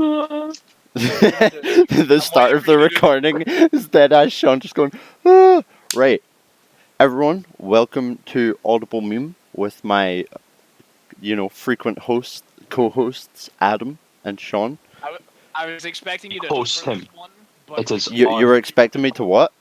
The start of the recording is dead ass Sean just going, ah. Right. Everyone, welcome to Audible Meme with my, frequent co-hosts, Adam and Sean. I was expecting you to Host him. one, but It is You were expecting me to what?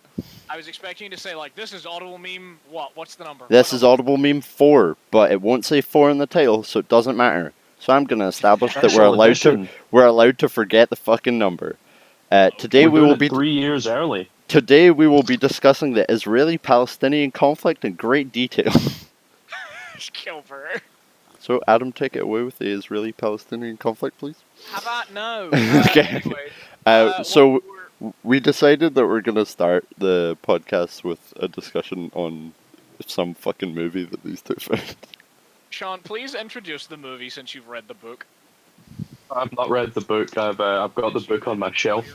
I was expecting you to say, like, this is Audible Meme, what's the number? This is Audible Meme 4, but it won't say 4 in the title, so it doesn't matter. So I'm gonna establish that Special edition. we're allowed to forget the fucking number. Today We're we doing will it be 3 years early. Today we will be discussing the Israeli-Palestinian conflict in great detail. Kilber. So Adam, take it away with the Israeli-Palestinian conflict, please. How about no? Okay. Anyway, We decided that we're gonna start the podcast with a discussion on some fucking movie that these two found. Sean, please introduce the movie since you've read the book. I've not read the book. I've got the book on my shelf.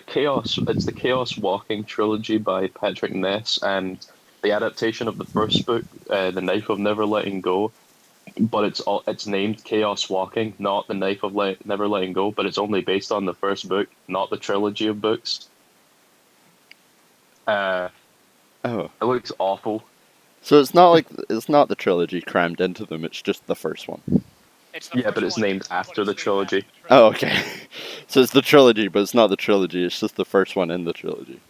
Chaos. It's the Chaos Walking trilogy by Patrick Ness, and the adaptation of the first book, The Knife of Never Letting Go. But it's named Chaos Walking, not The Knife of Never Letting Go. But it's only based on the first book, not the trilogy of books. It looks awful. So it's not the trilogy crammed into them. It's just the first one. But it's named after the trilogy. Oh, okay. So it's the trilogy, but it's not the trilogy. It's just the first one in the trilogy.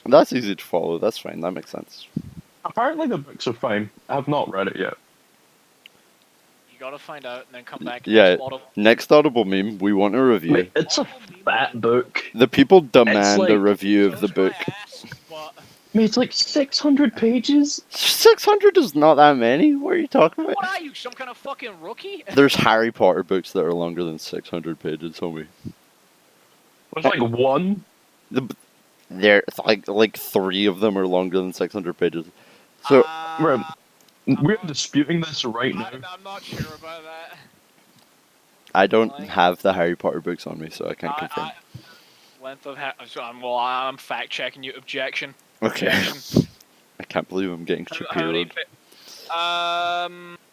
That's easy to follow. That's fine. That makes sense. Apparently the books are fine. I have not read it yet. You gotta find out and then come back. Yeah. Next Audible Meme, we want a review. Mate, it's a fat book. The people demand like- a review of the book. Mate, it's like 600 pages. 600 is not that many. What are you talking about? What are you, some kind of fucking rookie? There's Harry Potter books that are longer than 600 pages, homie. There's like one. There, like 3 of them are longer than 600 pages. So We're disputing this right now. I'm not sure about that. I don't have the Harry Potter books on me, so I can't confirm. Length of I'm fact checking you. Objection. Okay. Objection. I can't believe I'm getting Shapiro.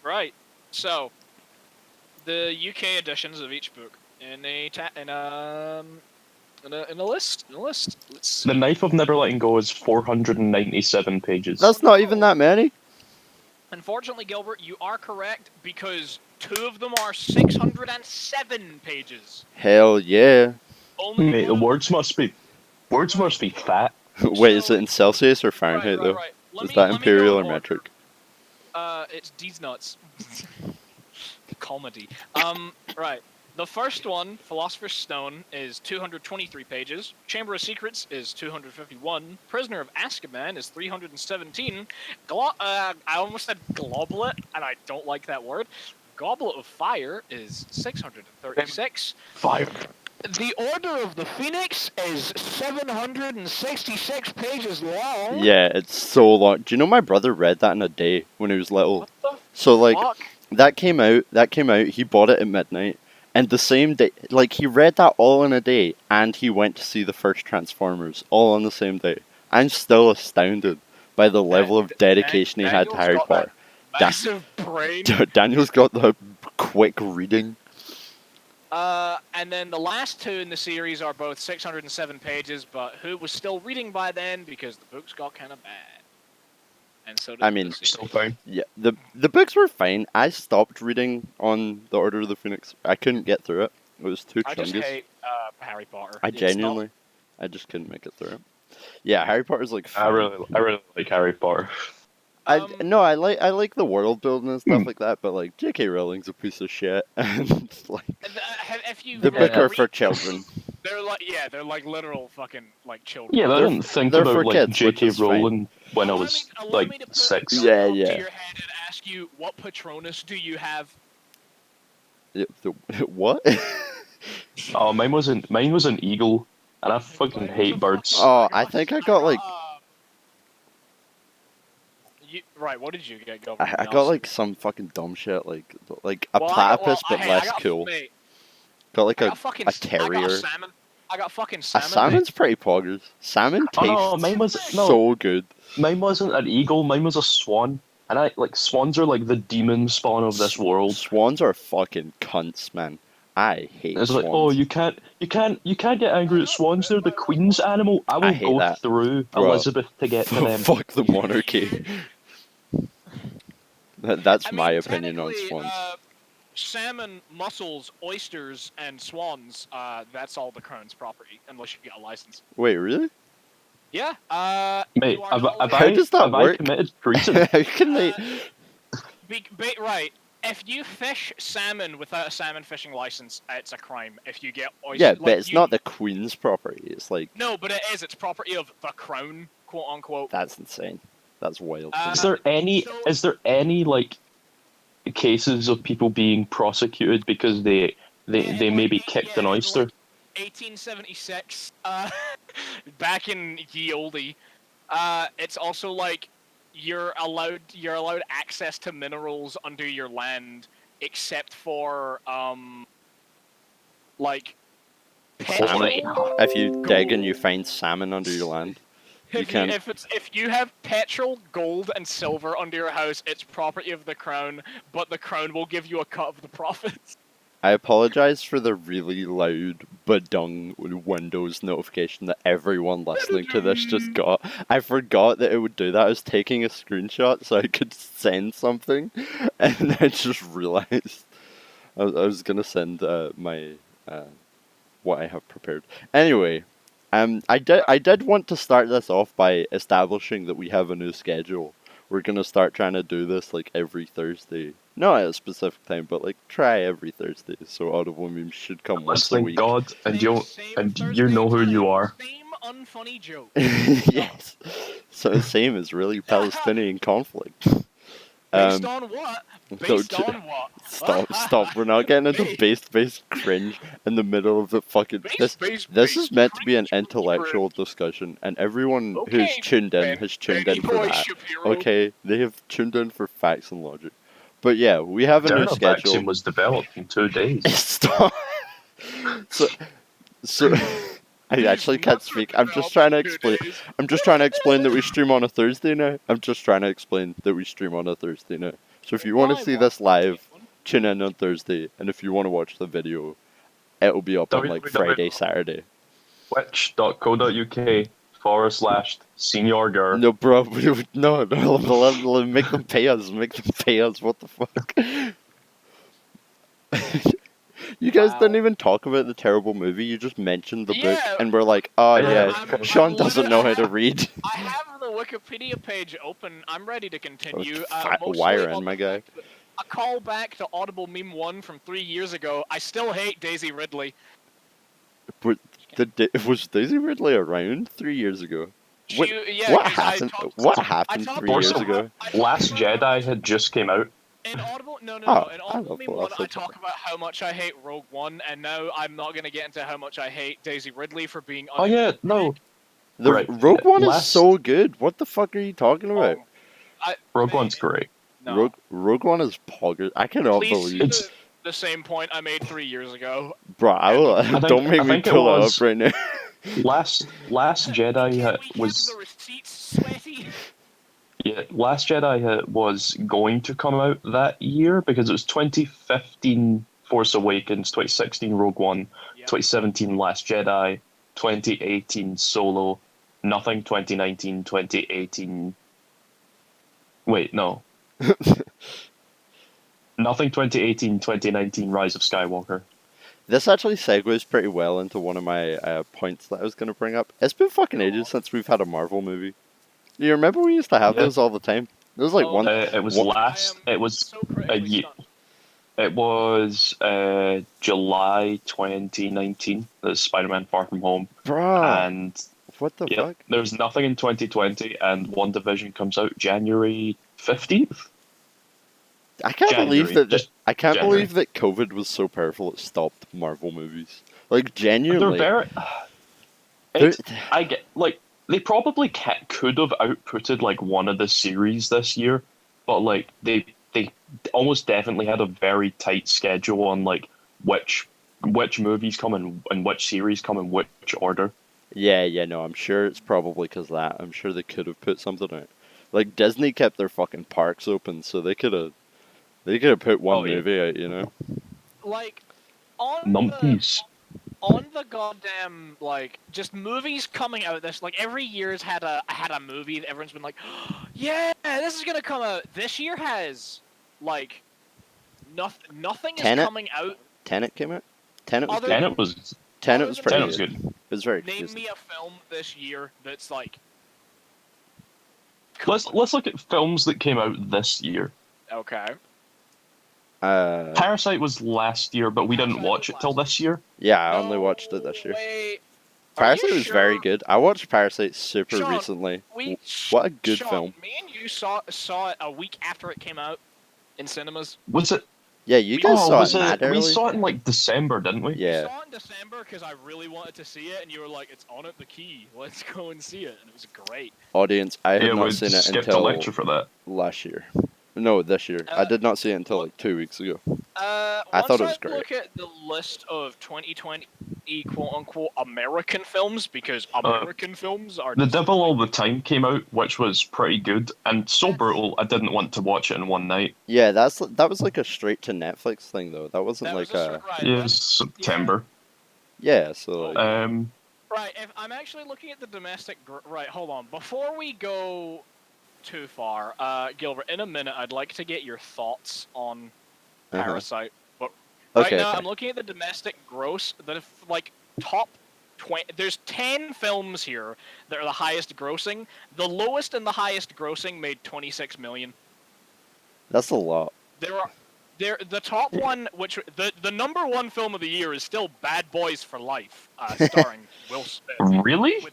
Right. So, the UK editions of each book in a list. Let's see. The Knife of Never Letting Go is 497 pages. That's not even that many. Unfortunately, Gilbert, you are correct because 2 of them are 607 pages. Hell yeah. Only Mate, the words must be fat. Wait, is it in Celsius or Fahrenheit though? Right. Is that imperial or metric? It's D's nuts. Comedy. Right. The first one, Philosopher's Stone, is 223 pages. Chamber of Secrets is 251. Prisoner of Azkaban is 317. I almost said Globlet, and I don't like that word. Goblet of Fire is 636. Fire. The Order of the Phoenix is 766 pages long. Yeah, it's so long. Do you know my brother read that in a day when he was little? What the So like fuck? that came out. He bought it at midnight, and the same day, like he read that all in a day, and he went to see the first Transformers all on the same day. I'm still astounded by the level of dedication he had to Harry Potter. Massive brain. Daniel's got the quick reading. And then the last 2 in the series are both 607 pages, but who was still reading by then because the books got kind of bad. And so did Still fine. Yeah, the books were fine. I stopped reading on the Order of the Phoenix. I couldn't get through it. It was too chungus. I just hate Harry Potter. I just couldn't make it through it. Yeah, Harry Potter's like fun. I really like Harry Potter. I like the world building and stuff like that, but like J.K. Rowling's a piece of shit, and like the book are for children. They're like literal fucking like children. Yeah, I didn't think they're about for like kids, J.K. which is fine. Rowling when I was like me to put 6. a gun Yeah, up yeah. to your head and ask you what Patronus do you have? What? Oh, mine was an eagle, and I fucking hate birds. Oh, I think I got like Right, what did you get? I got like some fucking dumb shit, like a platypus, but less cool. Got like a terrier. I got fucking A salmon. salmon's pretty poggers. Salmon tastes Oh no, so good. Mine wasn't an eagle. Mine was a swan. And swans are like the demon spawn of this world. Swans are fucking cunts, man. I hate It's swans. like, oh, you can't get angry at swans. They're the queen's animal. I will hate go that. through Bro, Elizabeth to get to them. Fuck the monarchy. That's I my mean, opinion on technically, swans. Salmon, mussels, oysters, and swans, that's all the crown's property, unless you get a license. Wait, really? Yeah, Mate, you are have, not have How I does that have I work? committed treason? How can they? Right, if you fish salmon without a salmon fishing license, it's a crime. If you get oysters... Yeah, but it's not the queen's property. It's like... No, but it is. It's property of the crown, quote-unquote. That's insane. That's wild. Is there any like cases of people being prosecuted because they maybe kicked an oyster? Like 1876, back in ye olde. It's also like you're allowed access to minerals under your land, except for like petrol. If you dig and you find salmon under your land, If you have petrol, gold, and silver under your house, it's property of the crown, but the crown will give you a cut of the profits. I apologize for the really loud badung Windows notification that everyone listening to this just got. I forgot that it would do that. I was taking a screenshot so I could send something, and I just realized I was gonna send my what I have prepared. Anyway, I did want to start this off by establishing that we have a new schedule. We're gonna start trying to do this like every Thursday. Not at a specific time, but like try every Thursday. So Audible Memes should come once a Thank week. God, and you know who you are. Same unfunny joke. Yes. So same as really Palestinian conflict. Based on what? Based don't- on what? Stop. We're not getting into base cringe in the middle of the fucking... This is meant to be an intellectual discussion, and everyone who's Okay, tuned in has tuned in for Boy that. Shapiro. Okay, they have tuned in for facts and logic. But yeah, we have a new Moderna vaccine schedule. was developed in 2 days. Stop. So I actually can't speak. I'm just trying to explain. I'm just trying to explain that we stream on a Thursday now. So if you want to see this live, tune in on Thursday, and if you want to watch the video, it'll be up on like Friday, Saturday. Twitch.co.uk/senior. No, bro, no, make them pay us. What the fuck? You guys didn't even talk about the terrible movie. You just mentioned the book, and we're like, oh yeah, Sean doesn't know how to read. I have the Wikipedia page open. I'm ready to continue. Wire in, my guy. A call back to Audible Meme 1 from 3 years ago. I still hate Daisy Ridley. Was Daisy Ridley around 3 years ago? What happened? 3 years ago? Last Jedi had just came out. In Audible, no. Oh, In Audible Meme 1, I said talk about how much I hate Rogue One, and now I'm not going to get into how much I hate Daisy Ridley for being... Oh yeah, no. Rogue One is so good. What the fuck are you talking about? Rogue One's great. No. Rogue One is poggers. I cannot believe it's the same point I made 3 years ago. Bro, don't make me pull it up right now. Last Jedi was... The receipts, sweaty? Yeah, Last Jedi was going to come out that year because it was 2015 Force Awakens, 2016 Rogue One, 2017 Last Jedi, 2018 Solo, nothing 2019, 2018... Wait, no. Nothing 2018, 2019 Rise of Skywalker. This actually segues pretty well into one of my points that I was going to bring up. It's been fucking ages since we've had a Marvel movie. You remember we used to have those all the time? There was like one. It was a year. It was July 2019. That's Spider-Man: Far From Home. Bruh. And what the fuck? There's nothing in 2020, and WandaVision comes out January 15th. I can't believe that. I can't believe that COVID was so powerful it stopped Marvel movies. Like genuinely. They're very. They probably could have outputted like one of the series this year, but like they almost definitely had a very tight schedule on like which movies come in and which series come in which order. Yeah, no, I'm sure it's probably because that. I'm sure they could have put something out. Like Disney kept their fucking parks open, so they could have put one Oh, yeah. movie out, you know. Like on the Numpties. goddamn like just movies coming out. This like every year's had a movie that everyone's been like, yeah, this is gonna come out. This year has like nothing is Tenet? coming out. Tenet came out. Tenet was Other good. than- Tenet was Tenet was than pretty Tenet was good. good. It was very Name confusing. me a film this year that's like. Let's look at films that came out this year. Okay. Parasite was last year, but we didn't Parasite watch was it till last this year. Yeah, I only watched it this year. Wait. Are Parasite you was very sure? good. I watched Parasite super Sean, recently. We What a good Sean, film. Me and you saw it a week after it came out in cinemas. Was it? Yeah, you guys saw was it mad We early. saw it in like December, didn't we? Yeah. We saw it in December because I really wanted to see it, and you were like, "It's on at the Key. Let's go and see it." And it was great. Audience, I had Yeah, we not seen it skipped a until lecture for that. last year. No, this year. I Uh, did not see it until like 2 weeks ago. I Once thought it was I great. look at the list of 2020 quote-unquote American films, because American films are The just, Devil All the Time came out, which was pretty good and so brutal. I didn't want to watch it in one night. Yeah, that was like a straight to Netflix thing though. That wasn't that like was a right. It was September. yeah. So like, Right, if I'm actually looking at the domestic... right, hold on. Before we go too far, Gilbert, in a minute, I'd like to get your thoughts on Parasite. But right Okay, now, okay. I'm looking at the domestic gross. The like top 20. There's 10 films here that are the highest grossing. The lowest and the highest grossing made 26 million. That's a lot. The top one, which the number one film of the year is still Bad Boys for Life, starring Will Smith. Really?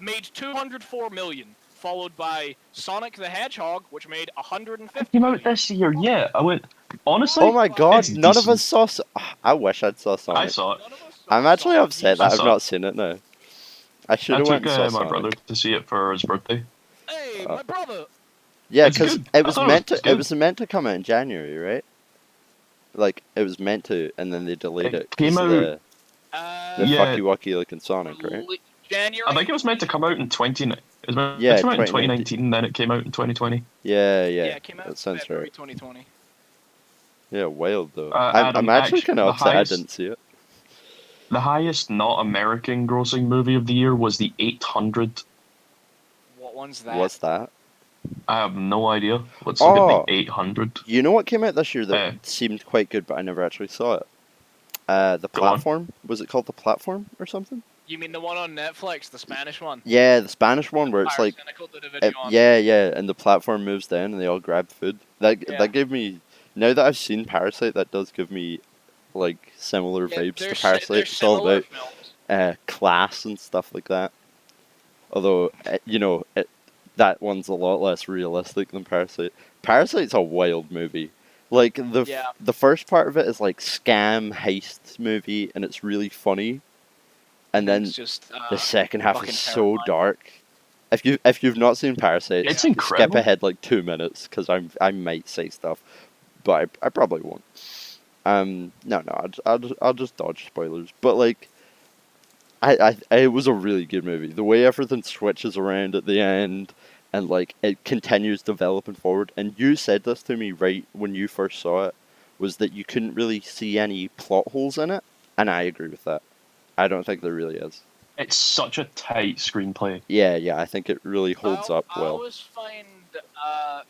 Made 204 million, followed by Sonic the Hedgehog, which made 150 It came out million. this year. Yeah, I went. Honestly, Oh my god, it's none of decent. us saw. I wish I'd saw I Sonic. saw it. None of us saw I'm actually Sonic. upset I that I've saw not it. seen it now. I should I have went took and saw my Sonic. brother to see it for his birthday. Hey, my brother. Yeah, It's because good. it I was thought meant it was to. It good. was meant to come out in January, right? Like it was meant to, and then they delayed It it. 'Cause came of out- the Yeah. fucky wucky looking Sonic, right? January. I think it was meant to come out in 20. It was meant Yeah, to come out in 2019. 2019, then it came out in 2020. Yeah, Yeah, yeah. it came out That in sounds February right. 2020. Yeah, wild though. Adam, I'm actually actually, kind of the upset highest- I didn't see it. The highest not American grossing movie of the year was The 800. What one's that? What's that? I have no idea. Let's look Oh. at The 800. You know what came out this year that Eh. seemed quite good, but I never actually saw it. The Go on. Platform. Was it called The Platform or something? You mean the one on Netflix, the Spanish one? Yeah, the Spanish one where it's like, Cynical did a video on. yeah, and the platform moves down and they all grab food. Yeah. That gave me. Now that I've seen Parasite, that does give me like similar Yeah, vibes they're to si- Parasite. they're It's all similar about films. class and stuff like that. Although that one's a lot less realistic than Parasite. Parasite's a wild movie. Like Yeah. the first part of it is like scam heist movie, and it's really funny. And then It's just the second half fucking is so terrifying. dark. If you've not seen Parasite, It's skip incredible. ahead like 2 minutes because I might say stuff, but I probably won't. No, I'll just dodge spoilers. But like, it was a really good movie. The way everything switches around at the end, and like it continues developing forward. And you said this to me right when you first saw it, was that you couldn't really see any plot holes in it, and I agree with that. I don't think there really is. It's such a tight screenplay. Yeah, I think it really holds up I well. always find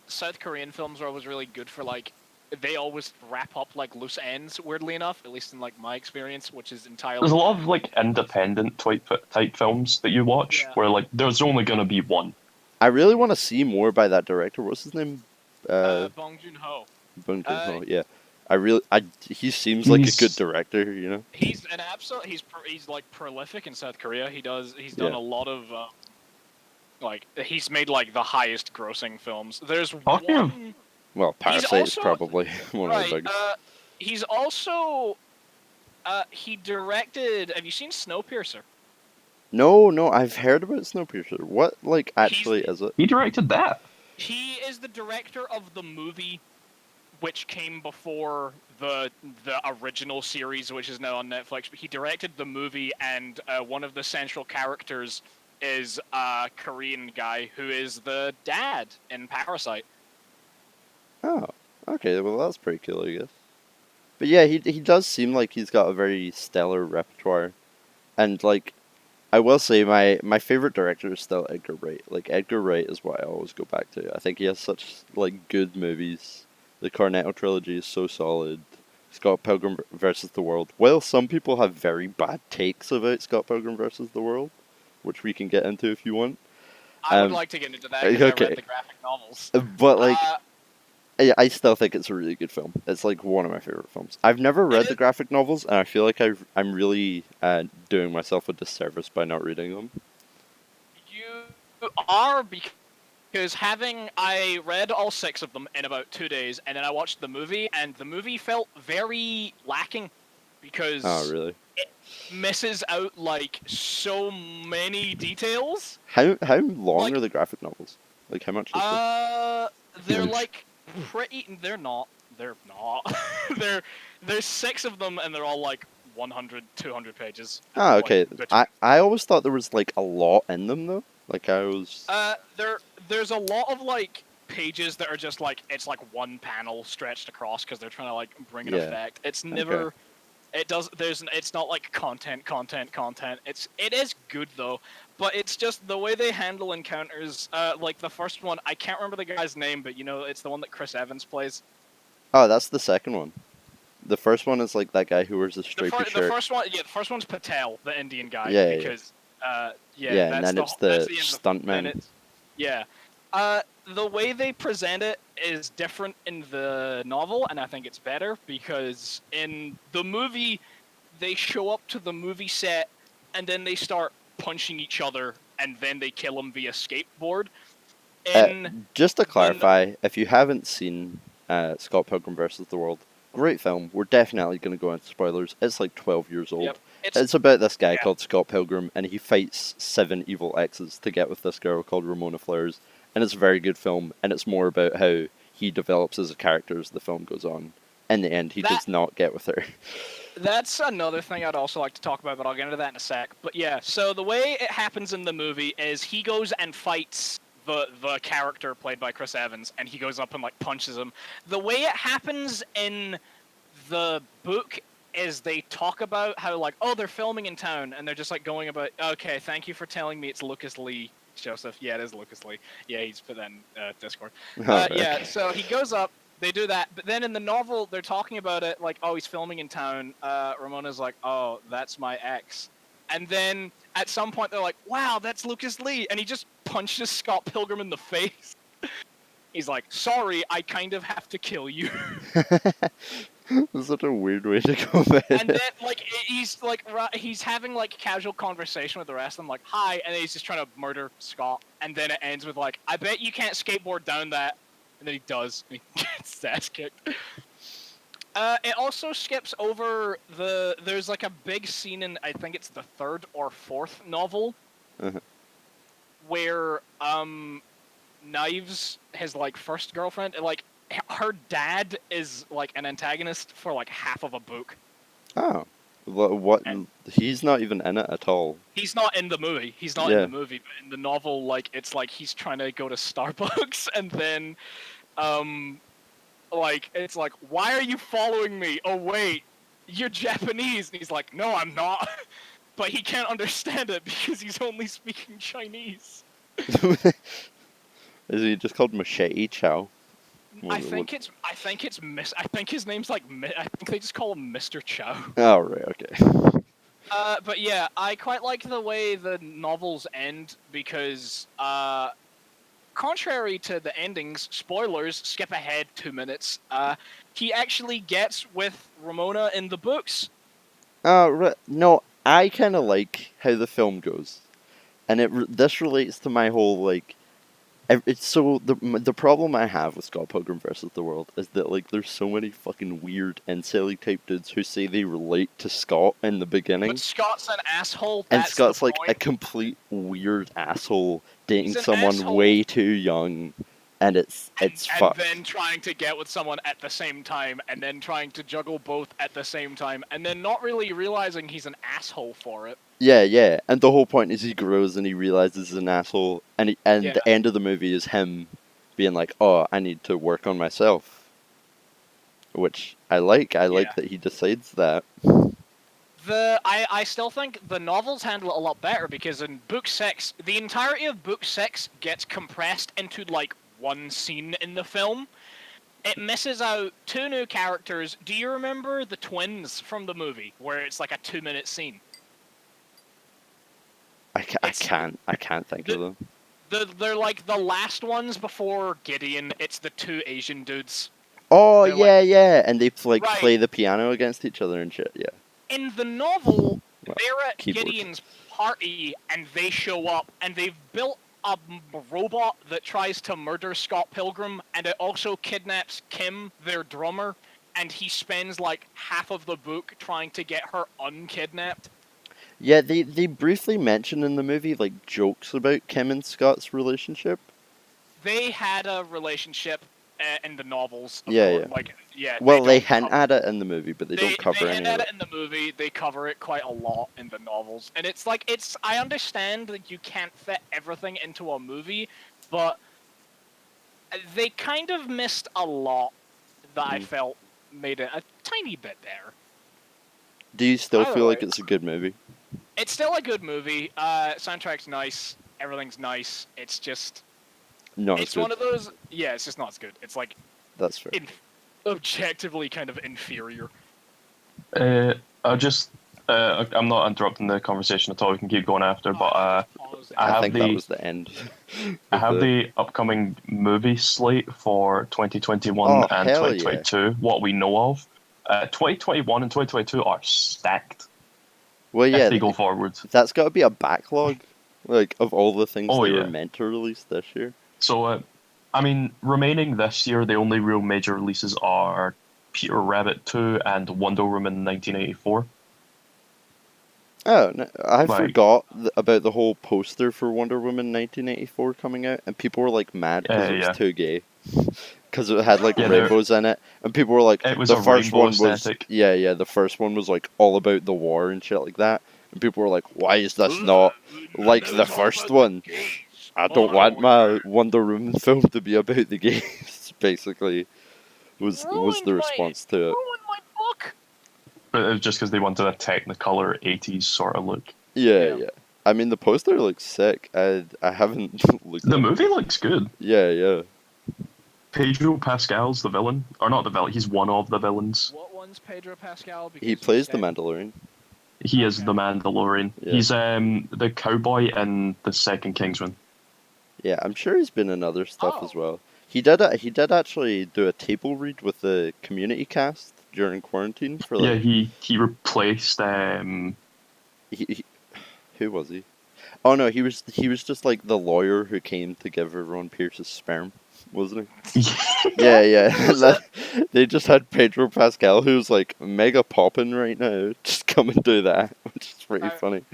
South Korean films are always really good for like they always wrap up like loose ends. Weirdly enough, at least in like my experience, which is entirely. There's a lot of like independent type films that you watch Yeah. where like there's only gonna be one. I really want to see more by that director. What's his name? Bong Joon-ho. Bong Joon-ho. Yeah, he seems like a He's- good director. You know. He's an absolute. He's like prolific in South Korea. He's done Yeah. a lot of like he's made like the highest grossing films. There's Talking of- one. Well, He's Parasite is also- probably one of the Right. biggest. He's also. He directed. Have you seen Snowpiercer? No, I've heard about Snowpiercer. What like actually is it? He directed that. He is the director of the movie, which came before the original series, which is now on Netflix. But he directed the movie, and one of the central characters is a Korean guy who is the dad in Parasite. Oh, okay. Well, that's pretty cool, I guess. But yeah, he does seem like he's got a very stellar repertoire, and like I will say, my favorite director is still Edgar Wright. Like Edgar Wright is what I always go back to. I think he has such like good movies. The Cornetto trilogy is so solid. Scott Pilgrim versus the World. Well, some people have very bad takes about Scott Pilgrim versus the World, which we can get into if you want. I would like to get into that because I Okay, read the graphic novels. but like Uh, I still think it's a really good film. It's like one of my favorite films. I've never read the graphic novels, and I feel like I'm really doing myself a disservice by not reading them. you are because I read all 6 of them in about 2 days, and then I watched the movie, and the movie felt very lacking because Oh, really? it misses out like so many details. How long Like, are the graphic novels? Like how much is this? they're like pretty. They're not. They're not. There's 6 of them, and they're all like 100, 200 pages. Ah, Like, okay. I always thought there was like a lot in them though. Like I was. there's a lot of like pages that are just like it's like one panel stretched across because they're trying to like bring an Yeah. effect. It's never. Okay. It's not like content. It is good though, but it's just the way they handle encounters. Like the first one, I can't remember the guy's name, but you know, it's the one that Chris Evans plays. Oh, that's the second one. The first one is like that guy who wears a stripy The shirt. first one, yeah, the first one's Patel, the Indian guy. Yeah, Because, yeah, Yeah, that's and then the it's that's the the end of stuntman. it. Yeah. The way they present it is different in the novel, and I think it's better because in the movie, they show up to the movie set, and then they start punching each other, and then they kill them via skateboard. Just to clarify, if you haven't seen Scott Pilgrim versus the World, great film. We're definitely going to go into spoilers. It's like 12 years old. Yep, It's about this guy yeah. called Scott Pilgrim, and he fights 7 evil exes to get with this girl called Ramona Flowers. And it's a very good film, and it's more about how he develops as a character as the film goes on. In the end, he does not get with her. That's another thing I'd also like to talk about, but I'll get into that in a sec. But yeah, so the way it happens in the movie is he goes and fights the character played by Chris Evans, and he goes up and like punches him. The way it happens in the book is they talk about how like, oh, they're filming in town, and they're just like going about, okay, thank you for telling me it's Lucas Lee. Joseph, yeah, it is Lucas Lee. Yeah, he's put that in Discord. Yeah, so he goes up, they do that, but then in the novel, they're talking about it like, oh, he's filming in town. Ramona's like, oh, that's my ex. And then at some point, they're like, wow, that's Lucas Lee. And he just punches Scott Pilgrim in the face. He's like, sorry, I kind of have to kill you. That's such a weird way to go about And it. then, like, he's having, like, casual conversation with the rest of them, like, hi, and then he's just trying to murder Scott. And then it ends with, like, I bet you can't skateboard down that. And then he does, and he gets his ass kicked. It also skips over there's, like, a big scene in, I think it's the 3rd or 4th novel, where, Knives, his, like, first girlfriend, like, her dad is like an antagonist for like half of a book. Oh, what? He's not even in it at all. He's not in the movie. He's not in the movie, but in the novel, like it's like he's trying to go to Starbucks, and then, like it's like, why are you following me? Oh wait, you're Japanese, and he's like, no, I'm not. But he can't understand it because he's only speaking Chinese. Is he just called Machete Chow? I think his name's like I think they just call him Mr. Chow. Oh right, okay. But yeah, I quite like the way the novels end because, contrary to the endings, spoilers, skip ahead 2 minutes. He actually gets with Ramona in the books. No, I kind of like how the film goes, and this relates to my whole like. It's so the problem I have with Scott Pilgrim versus the World is that like there's so many fucking weird incel type dudes who say they relate to Scott in the beginning. But Scott's an asshole. And Scott's like a complete weird asshole dating someone asshole. way too young, and it's and fucked. then trying to get with someone at the same time, and then trying to juggle both at the same time, and then not really realizing he's an asshole for it. Yeah, and the whole point is he grows and he realizes he's an asshole, and Yeah. the end of the movie is him being like, "Oh, I need to work on myself," which I like. I like Yeah. that he decides that. I still think the novels handle it a lot better, because in book 6, the entirety of book 6 gets compressed into like one scene in the film. It misses out 2 new characters. Do you remember the twins from the movie, where it's like a 2-minute scene? I can't think of them. They're like the last ones before Gideon. It's the 2 Asian dudes. Oh They're yeah, and they like Right. play the piano against each other and shit. Yeah. In the novel, Well, they're at keyboard. Gideon's party, and they show up, and they've built a robot that tries to murder Scott Pilgrim, and it also kidnaps Kim, their drummer, and he spends like half of the book trying to get her unkidnapped. Yeah, they briefly mention in the movie like jokes about Kim and Scott's relationship. They had a relationship in the novels. Of Yeah, course. yeah. Like, yeah. Well, they don't hint cover- at it in the movie, but they don't cover they any hint of at it. it in the movie. They cover it quite a lot in the novels, and it's like I understand that you can't fit everything into a movie, but they kind of missed a lot that I felt made it a tiny bit better. Do you still Either feel like way. it's a good movie? It's still a good movie. Soundtrack's nice. Everything's nice. It's just No, it's good. one of those. Yeah, it's just not as good. It's like That's fair. objectively kind of inferior. I just, I'm not interrupting the conversation at all. We can keep going after, but I I have think the that was the end. I have the upcoming movie slate for 2021 Oh, and hell 2022. What we know of, 2021 and 2022 are stacked. Well, yeah, If they go forward. that's got to be a backlog, like of all the things Oh, they were yeah. meant to release this year. So, I mean, remaining this year, the only real major releases are Peter Rabbit 2 and Wonder Woman 1984. Oh, no, I Like- forgot about the whole poster for Wonder Woman 1984 coming out, and people were like mad because it was Yeah. too gay, because it had like Yeah, there- rainbows in it, and people were like, It was the a first rainbow one was aesthetic. yeah, the first one was like all about the war and shit like that, and people were like, why is this not like the first one? I don't want my Wonder Woman film to be about the gays. Basically, was the response to it. Ruined my book. But it was just because they wanted a Technicolor 80s sort of look. Yeah. I mean, the poster looks sick. I haven't looked. The at movie it. looks good. Yeah. Pedro Pascal's the villain. Or not the villain, he's one of the villains. What one's Pedro Pascal? Because He you plays the said- Mandalorian. He is the Mandalorian. Yeah. He's the cowboy in the second Kingsman. Yeah, I'm sure he's been in other stuff Oh. as well. He did actually do a table read with the Community cast during quarantine for Yeah, like. he replaced He, who was he? Oh no, he was just like the lawyer who came to give everyone Pierce's sperm, wasn't he? Yeah. They just had Pedro Pascal, who's like mega popping right now, just come and do that, which is pretty funny.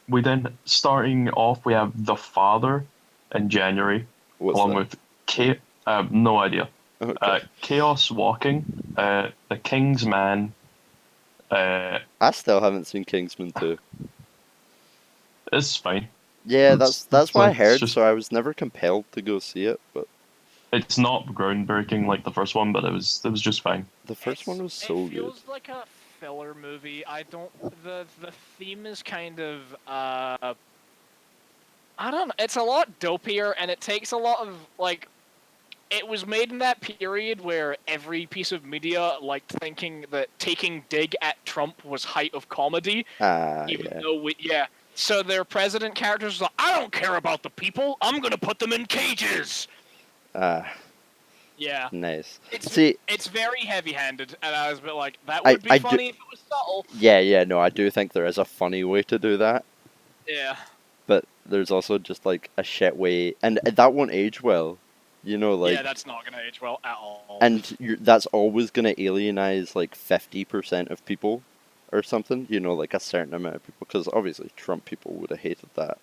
we then, starting off, we have The Father in January, What's along that? with no idea. Okay. Chaos Walking, The King's Man. I still haven't seen Kingsman 2. It's fine. Yeah, It's that's what I like- heard, it's so I was never compelled to go see it, but It's not groundbreaking like the first one, but it was just fine. the first one was so It good. feels like a filler movie. I don't. The theme is kind of. I don't know. It's a lot dopier, and it takes a lot of like. It was made in that period where every piece of media liked thinking that taking dig at Trump was height of comedy, even though So their president characters was like, I don't care about the people. I'm gonna put them in cages. Yeah. Nice. It's, See, it's very heavy-handed, and I was a bit like, that would be funny if it was subtle. yeah, no, I do think there is a funny way to do that, Yeah. but there's also just like a shit way, and that won't age well, you know, like. Yeah, that's not gonna age well at all. And that's always gonna alienize like 50% of people, or something. You know, like a certain amount of people, because obviously Trump people would have hated that,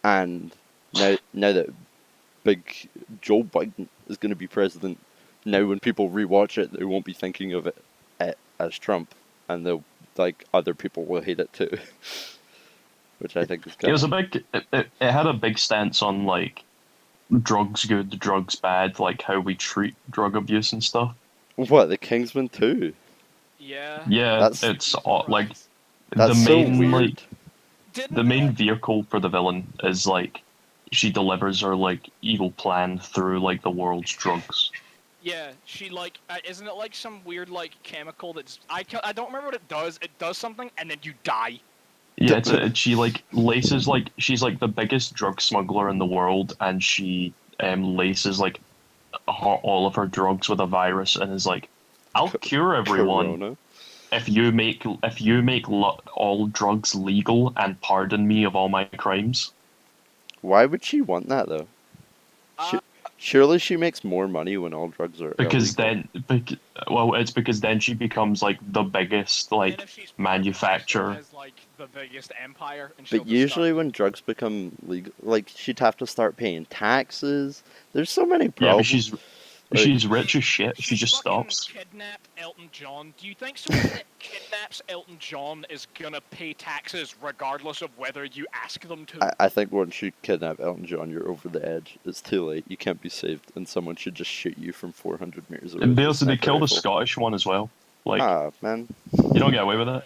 and now that big Joe Biden is going to be president. Now, when people rewatch it, they won't be thinking of it as Trump, and they'll like other people will hate it too, which I think is It kind was a of big. It had a big stance on like drugs good, drugs bad, like how we treat drug abuse and stuff. what the Kingsman too. Yeah. Yeah, That's it's like the that's so main weird. like the Didn't main vehicle for the villain is like she delivers her like evil plan through like the world's drugs. Yeah, she like isn't it like some weird like chemical that's I don't remember what it does. It does something and then you die. Yeah, she like laces like she's like the biggest drug smuggler in the world, and she laces like all of her drugs with a virus, and is like, "I'll cure everyone Corona. if you make all drugs legal and pardon me of all my crimes." Why would she want that though? Uh, Surely she makes more money when all drugs are Because illegal. well, it's because then she becomes like the biggest then like if she's manufacturer. as like the biggest empire, and she'll But just usually start. when drugs become legal, like she'd have to start paying taxes. There's so many Yeah, but problems. Like, she's rich as shit if she She's just fucking stops. kidnapped Elton John. Do you think someone that kidnaps Elton John is gonna pay taxes regardless of whether you ask them to? I think once you kidnap Elton John, you're over the edge. It's too late. You can't be saved, and someone should just shoot you from 400 meters away. And With they a also they sniper killed a rifle. Scottish one as well. Like Ah, man. you don't get away with that.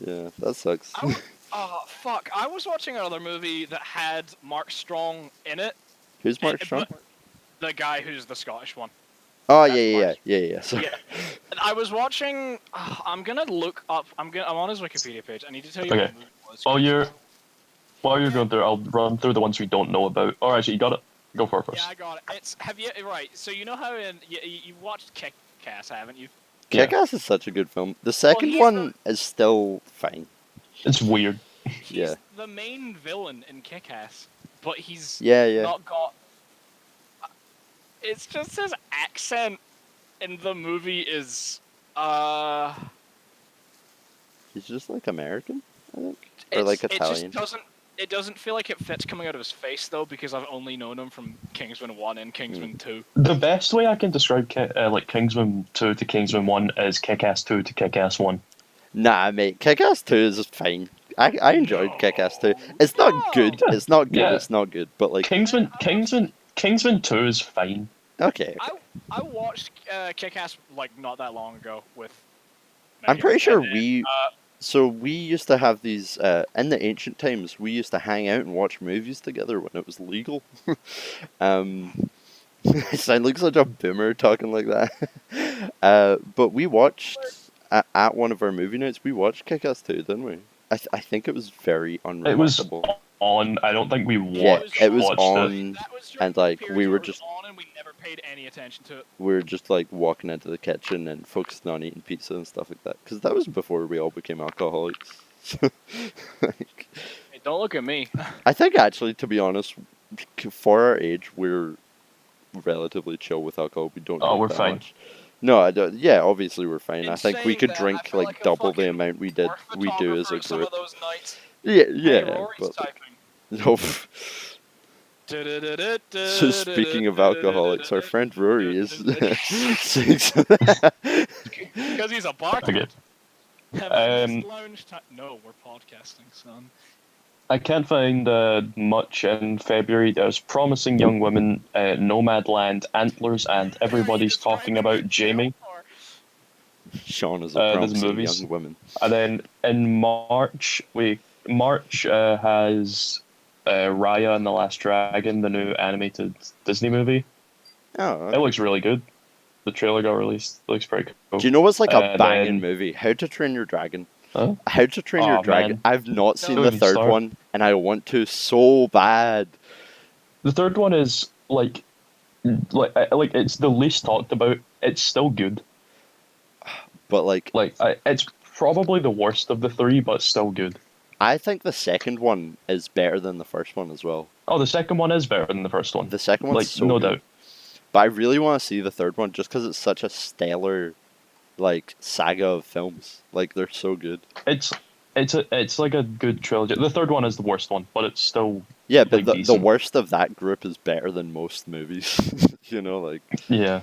Yeah, that sucks. Oh fuck! I was watching another movie that had Mark Strong in it. Who's Mark Strong? But the guy who's the Scottish one. Oh, That's yeah. Sorry. Yeah. And I was watching. I'm gonna look up. I'm on his Wikipedia page. I need to tell you Okay. what the movie was. While you're going through, I'll run through the ones we don't know about. All right, so you got it. Go for it first. Yeah, I got it. Have you right? So you know how you watched Kick-Ass, haven't you? Yeah. Kick-Ass is such a good film. The second he's one is still fine. It's weird. He's Yeah. the main villain in Kick-Ass, but he's Yeah. not got. It's just his accent in the movie is He's just like American, I think, or like Italian. It doesn't feel like it fits coming out of his face though, because I've only known him from Kingsman 1 and Kingsman 2. The best way I can describe like Kingsman 2 to Kingsman 1 is Kick-Ass 2 to Kick-Ass 1. Nah, mate. Kick-Ass 2 is fine. I enjoyed Kick-Ass 2. It's not good. Yeah. It's not good. Yeah. It's not good. But like, Kingsman 2 is fine. okay. I watched Kick-Ass like not that long ago with. I'm pretty sure and then, we. So we used to have these in the ancient times. We used to hang out and watch movies together when it was legal. I sound like such a boomer talking like that. But we watched at one of our movie nights. We watched Kick-Ass 2, didn't we? I think it was very It was unremarkable. on. I don't think we Yeah, watched. it was watched on. That was during And like the we period were it was just on, and we never paid any attention to it. we were just like walking into the kitchen and focusing on eating pizza and stuff like that. Because that was before we all became alcoholics. So, like, Hey, don't look at me. I think actually, to be honest, for our age, we're relatively chill with alcohol. We don't. Oh, drink we're that fine. much. No, I don't. Yeah, obviously we're fine. In I think we saying could that, I drink feel like a double the fucking amount we work do as a photographer some group. of those nights. Yeah, Hey, yeah. Rory's But typing. no. So speaking of alcoholics, our friend Rory is sings. Because he's a bartender. Okay. Have I missed Um, lounge time? No, we're podcasting, son. I can't find much in February. There's Promising Young Women, Nomadland, Antlers, and everybody's talking about Jamie. Sean is a There's promising movies. young woman. And then in March, has Raya and the Last Dragon, the new animated Disney movie. Oh, It okay. looks really good. The trailer got released. It looks pretty cool. Do you know what's like a banging then- movie? How to Train Your Dragon. Huh? How to Train Your Aw, Dragon. man. I've not seen Don't the even third start. one, and I want to so bad. The third one is like it's the least talked about. It's still good. But like, It's probably the worst of the three, but still good. I think the second one is better than the first one as well. Oh, the second one is better than the first one. The second one's Like, so no good. doubt. But I really want to see the third one just because it's such a stellar, like, saga of films. Like, they're so good. It's it's like a good trilogy. The third one is the worst one, but it's still Yeah, but like the decent. worst of that group is better than most movies. You know, like Yeah.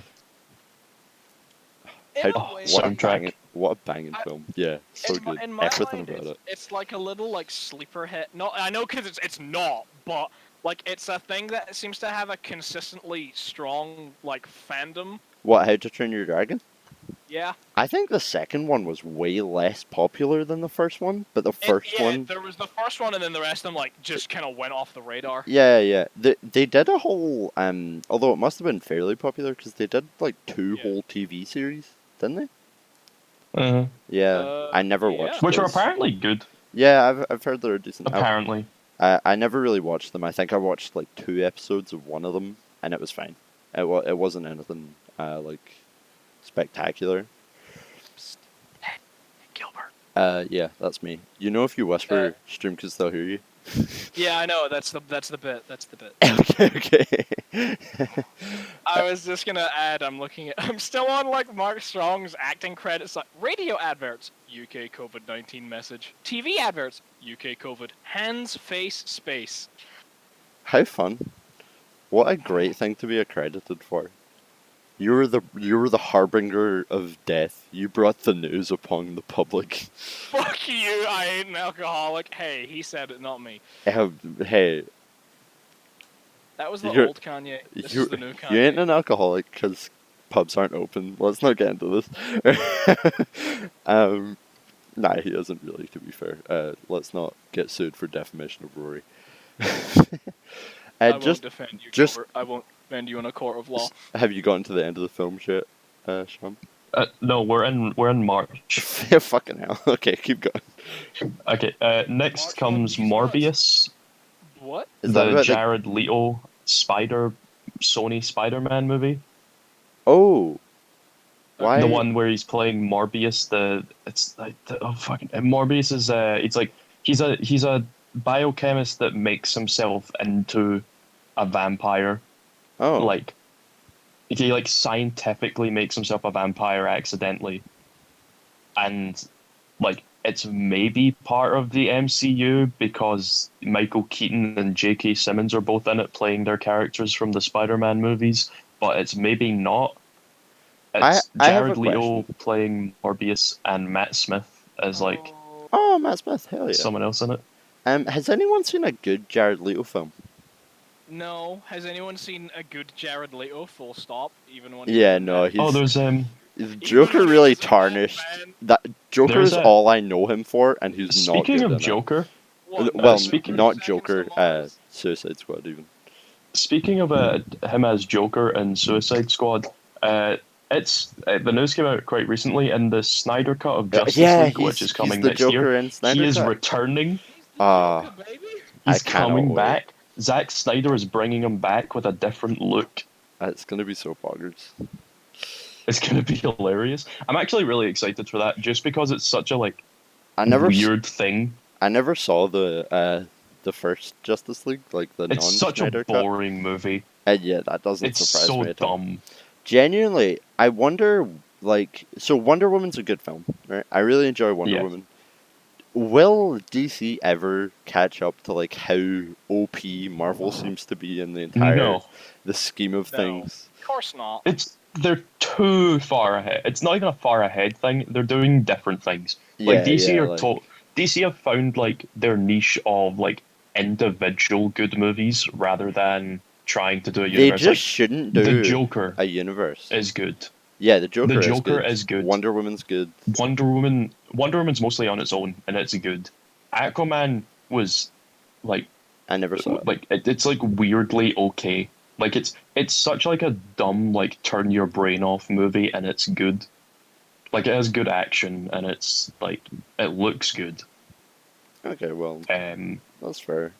In Oh, a way, soundtrack. what a banging I- film. Yeah, so good. in my Everything mind, about it. it's like a little like sleeper hit. No, I know because it's not, but like it's a thing that seems to have a consistently strong like fandom. What, How to Train Your Dragon? Yeah. I think the second one was way less popular than the first one, but the first Yeah, one, there was the first one, and then the rest of them like just kind of went off the radar. yeah. They did a whole, although it must have been fairly popular because they did like two Yeah. whole TV series, didn't they? Uh, Yeah, I never Yeah. watched which are those. apparently good. Yeah, I've heard they're decent. Apparently. I never really watched them. I think I watched like 2 episodes of one of them, and it was fine. It wasn't anything like spectacular. Psst. Hey, Gilbert. Yeah, that's me. You know, if you whisper, stream can still hear you. Yeah, I know. That's the bit. That's the bit. Okay. I was just gonna add. I'm still on like Mark Strong's acting credits. Like radio adverts, UK COVID-19 message. TV adverts, UK COVID. Hands, face, space. How fun! What a great thing to be accredited for. You were the harbinger of death. You brought the news upon the public. Fuck you! I ain't an alcoholic. Hey, he said it, not me. Hey, That was the You're- old Kanye. This you is the new Kanye. you ain't an alcoholic because pubs aren't open. Let's not get into this. Nah, he isn't really. To be fair, let's not get sued for defamation of Rory. I won't Just defend you. just- Gilbert. I won't defend you in a court of law. have you gotten to the end of the film yet, Sean? No, we're in March. Yeah, fucking hell. Okay, keep going. Okay. Next March comes 1st. Morbius, What? Is that the about Jared Leto Sony Spider-Man movie. Oh, why? The one where he's playing Morbius. Morbius is it's like he's a biochemist that makes himself into a vampire. Oh, Like he like scientifically makes himself a vampire accidentally, and like it's maybe part of the MCU because Michael Keaton and J.K. Simmons are both in it playing their characters from the Spider-Man movies, but it's maybe not. It's I have a Jared Leto question. playing Morbius and Matt Smith as like oh, Matt Smith. Hell yeah. someone else in it. Has anyone seen a good Jared Leto film? No. Has anyone seen a good Jared Leto? Full stop. Even when. Yeah, no. Oh, there's His Joker really tarnished. That Joker There's is a- all I know him for, and he's not speaking good of in it. Joker. Well, speaking- not Joker. Suicide Squad even. Speaking of him as Joker in Suicide Squad, the news came out quite recently in the Snyder Cut of Justice League, which is coming he's the next Joker year. in Snyder He is Cut. returning. Ah, baby. I He's cannot coming wait. back. Zack Snyder is bringing him back with a different look. It's gonna be so boggers. It's going to be hilarious. I'm actually really excited for that, just because it's such a like I never weird thing. I never saw the first Justice League, like the It's such a non-Snyder cut. boring movie. And yeah, that doesn't It's surprise so me at all. dumb. Genuinely, I wonder, like, so Wonder Woman's a good film, right? I really enjoy Wonder Yeah. Woman. Will DC ever catch up to like how OP Marvel seems to be in the entire No, the scheme of No. things? Of course not. they're too far ahead. It's not even a far ahead thing. They're doing different things. Yeah, Like DC yeah, are like, DC have found like their niche of like individual good movies rather than trying to do a they universe. just Like, shouldn't the do Joker a universe. is good. Yeah, the Joker, Joker is is good. Wonder Woman's good. Wonder Woman's mostly on its own and it's good. Aquaman was like I never saw it. it's like weirdly okay. Like it's such like a dumb like turn your brain off movie and it's good. Like it has good action and it's like it looks good. Okay, well, that's fair.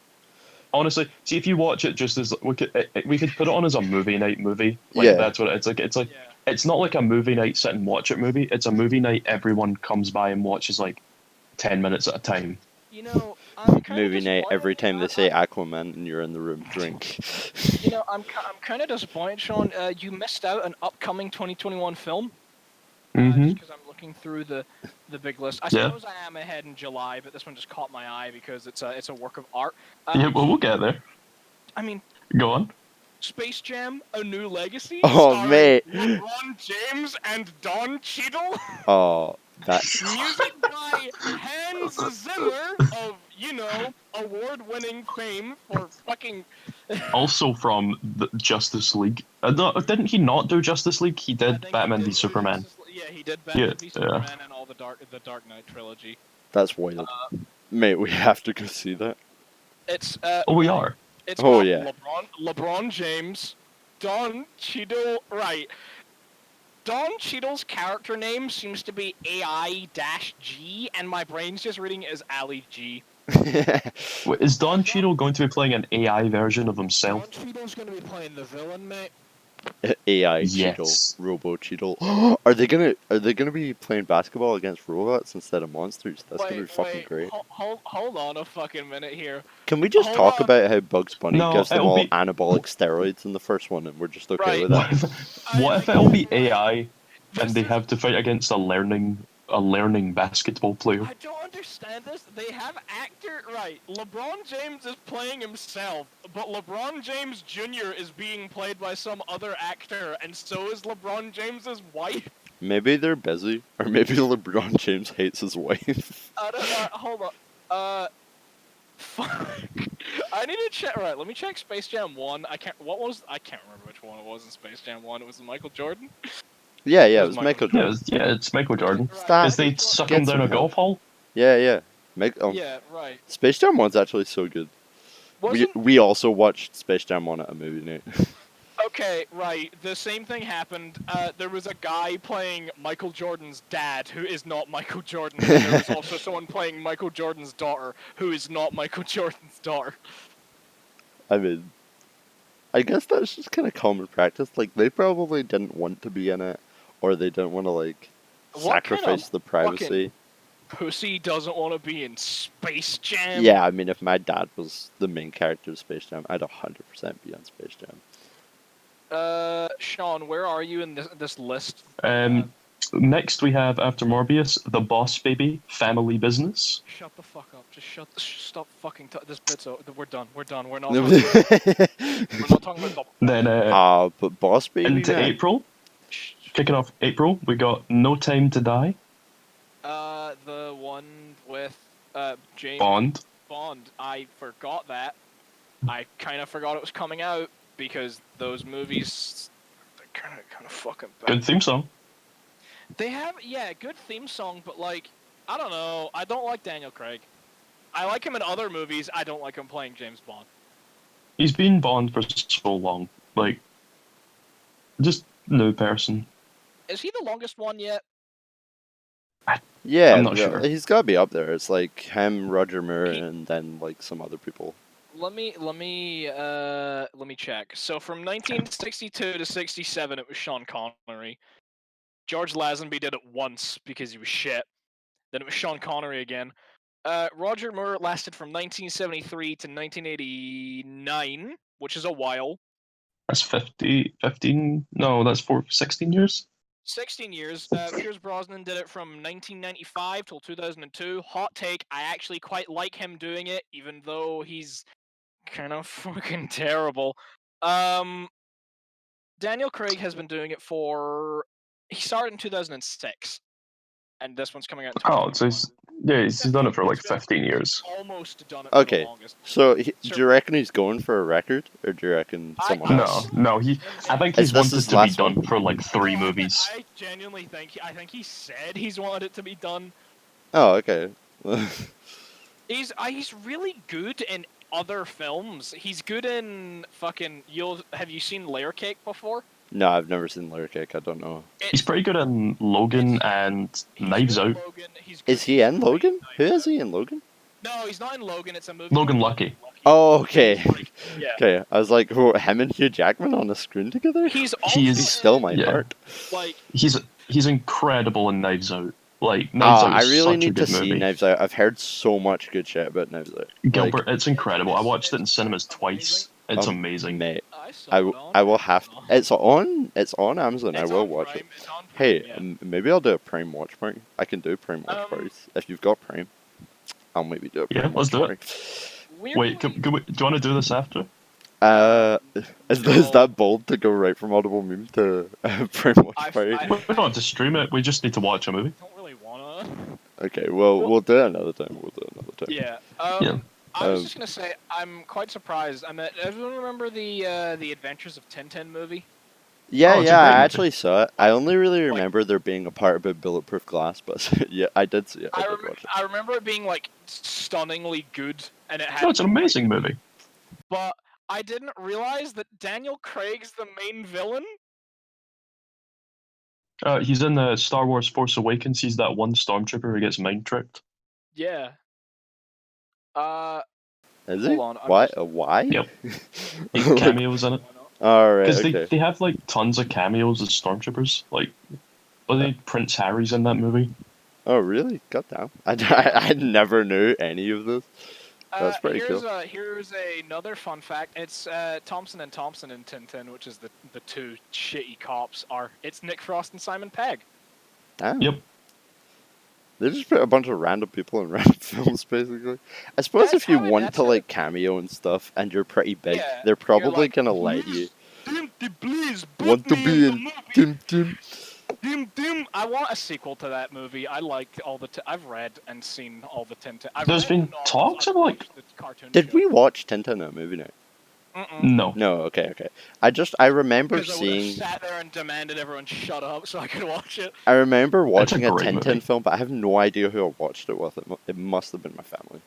Honestly, see if you watch it just as we could put it on as a movie night movie. Like Yeah. that's what it's like. It's like Yeah. it's not like a movie night sit and watch it movie. It's a movie night everyone comes by and watches like 10 minutes at a time. You know, I'm kind Movie of night every time they say I, Aquaman and you're in the room, drink. you know, I'm kind of disappointed, Sean. You missed out an upcoming 2021 film. Mhm. just because I'm looking through the big list. I Yeah. suppose I am ahead in July, but this one just caught my eye because it's a work of art. Yeah, well, we'll get there. I mean, Go on. Space Jam: A New Legacy, Oh, starring mate. LeBron James and Don Cheadle. Oh, that. Music by Hans Zimmer of, award-winning fame for fucking. Also from the Justice League. No, didn't he not do Justice League? He I did think Batman he v did do Superman. Yeah, he did Batman Yeah, v yeah. Superman and all the Dark Knight trilogy. That's wild. Mate, we have to go see that. It's Oh, we right. are. It's Oh, got yeah. LeBron James, Don Cheadle. Right. Don Cheadle's character name seems to be AI-G, and my brain's just reading it as Ali G. Wait, is Don Cheadle going to be playing an AI version of himself? Don Cheadle's going to be playing the villain, mate. AI Yes. Cheadle, Robo Cheadle. Are they gonna be playing basketball against robots instead of monsters? That's gonna be fucking great. Hold on a fucking minute here. Can we just Hold talk on. about how Bugs Bunny No, gives them it'll all be- anabolic steroids in the first one, and we're just okay Right. with What that? if, what if it'll be AI This and they is- have to fight against a learning basketball player? I don't understand this. They have right. LeBron James is playing himself, but LeBron James Jr. is being played by some other actor, and so is LeBron James's wife. Maybe they're busy, or maybe LeBron James hates his wife. I don't know. Hold on. Fuck. I need to check. Right, let me check Space Jam 1. I can't remember which one it was in Space Jam 1. It was Michael Jordan. Yeah, it was was Michael Michael Yeah, Jordan. it's Michael Jordan. Right, Stop. Because they Michael suck Get him down some a help. golf hole. Yeah. Yeah, right. Space Jam 1's actually so good. Wasn't We also watched Space Jam 1 at a movie night. Okay, right. The same thing happened. There was a guy playing Michael Jordan's dad, who is not Michael Jordan. And there was also someone playing Michael Jordan's daughter, who is not Michael Jordan's daughter. I mean, I guess that's just kind of common practice. Like, they probably didn't want to be in it, or they didn't want to, like, What kind sacrifice of the privacy. Pussy doesn't want to be in Space Jam. Yeah, I mean, if my dad was the main character of Space Jam, I'd 100% be on Space Jam. Sean, where are you in this list? Next we have after Morbius, The Boss Baby, Family Business. Shut the fuck up. Just stop fucking. This bit's over. We're done. We're done. We're not. We're not talking about the. Then But Boss Baby, into man. April, kicking off April, we got No Time to Die, The one with James Bond. Bond. I forgot that. I kind of forgot it was coming out because those movies, they're kind of fucking bad. Good theme song. They have, good theme song, but like, I don't know. I don't like Daniel Craig. I like him in other movies. I don't like him playing James Bond. He's been Bond for so long. Like, just no person. Is he the longest one yet? Yeah, I'm not sure. He's got to be up there. It's like him, Roger Moore, and then like some other people. Let me check. So from 1962 to 67, it was Sean Connery. George Lazenby did it once because he was shit. Then it was Sean Connery again. Roger Moore lasted from 1973 to 1989, which is a while. That's 15, no, that's 16 years. 16 years. Pierce Brosnan did it from 1995 till 2002. Hot take, I actually quite like him doing it, even though he's kind of fucking terrible. Daniel Craig has been doing it for... He started in 2006, and this one's coming out in Oh, so 2021. he's done it for like 15 years. Almost done it for the Okay, longest. so do you reckon he's going for a record, or do you reckon someone else? No, I think Is he's this wanted his to be last done one? for like 3 No, movies. I genuinely think he said he's wanted it to be done. Oh, okay. He's really good in other films. He's good in fucking. Have you seen Layer Cake before? No, I've never seen Layer Cake. I don't know. He's pretty good in Logan and Knives Out. Logan. Is he in Logan? Who is he in Logan? No, he's not in Logan. It's a movie. Logan called Lucky. Oh, okay. Yeah. Okay, I was like, who, him and Hugh Jackman on the screen together? He's also He's still my yeah. heart. like. He's incredible in Knives Out. Like Knives Out I is really such need a good to see movie. Knives Out. I've heard so much good shit about Knives Out. Gilbert, it's incredible. I watched it in cinemas twice. It's amazing. Mate. I saw it on I will have. Amazon. It's on Amazon. I It's will on watch Prime. it. It's on Prime, Hey, yeah. maybe I'll do a Prime watch party. I can do Prime watch parties if you've got Prime. I'll maybe do a Yeah, Prime let's watch do it. party. Wait, do you want to do this after? Is no. that bold to go right from Audible Meme to Prime watch party? I We don't have to stream it. We just need to watch a movie. don't really wanna. Okay, well, we'll do it another time. We'll do it another time. Yeah. Yeah. I was just gonna say I'm quite surprised. Everyone remember the Adventures of Tintin movie? Yeah, Oh, it's a yeah, great I movie. actually saw it. I only really remember there being a part about bulletproof glass, but yeah, I did see it. I did watch it. I remember it being like stunningly good, and it had. No, it's an amazing movie. But I didn't realize that Daniel Craig's the main villain. He's in the Star Wars Force Awakens. He's that one stormtrooper who gets mind tricked. Yeah. Is Hold he? on, I'm Why? just- Why? Yep. He Like, cameos in it. alright, Because okay. they have like tons of cameos as stormtroopers. Like, Prince Harry's in that movie. Oh, really? Goddamn. I never knew any of this. That's pretty here's cool. Here's another fun fact. It's Thompson and Thompson in Tintin, which is the two shitty cops. It's Nick Frost and Simon Pegg. Damn. Yep. They just put a bunch of random people in random films, basically. I suppose That's if you how it- want that's to, how like, it- cameo and stuff, and you're pretty big, Yeah, they're probably like, gonna let you. Please, put Want to me be in in the movie. Tim. I want a sequel to that movie. I like all the. I've read and seen all the Tintin. There's been talks of, like- Did we watch Tintin in a movie night? No. No, okay. I remember Because I would have seeing. sat there and demanded everyone shut up so I could watch it. I remember watching a great Tintin movie. film, but I have no idea who I watched it with. It must have been my family.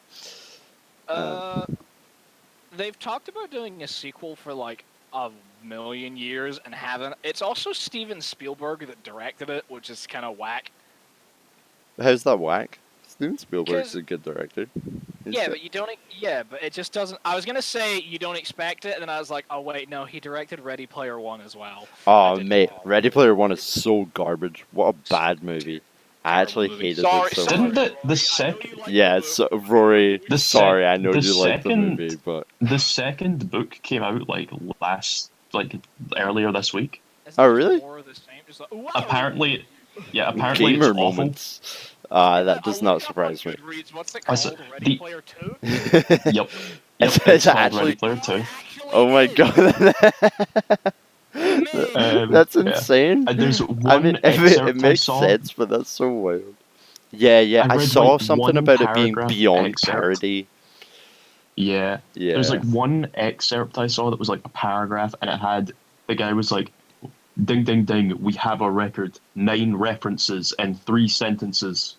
They've talked about doing a sequel for like a million years and haven't. It's also Steven Spielberg that directed it, which is kind of whack. How's that whack? Steven Spielberg's 'Cause- a good director. Yeah, but you don't. Yeah, but it just doesn't. I was gonna say you don't expect it, and then I was like, oh wait, no, he directed Ready Player One as well. I Oh, did mate, wrong. Ready Player One is so garbage. What a bad movie. I actually Terrible movie. hated Sorry, it so sorry, much. Didn't the Rory, sec- I know you like Yeah, the so, movie. Rory, The sorry, I know the you like the second- movie, but... The second book came out earlier this week. Isn't Oh, it really? more of the same? Just like, wow. Apparently it's Gamer awful. moments. Yeah, That does I not looked up on surprise me. Goodreads, what's it I saw- called? Ready the- Player 2? Yep. It's It's called actually- Ready Player 2. Oh my god. That's insane. And there's one I mean, excerpt it makes I saw. sense, but that's so wild. Yeah, I I read, saw like, something one about it being paragraph beyond excerpt. parody. Yeah. Yeah. There's like one excerpt I saw that was like a paragraph, and it had the guy was like, "Ding, ding, ding! We have a record. 9 references in 3 sentences."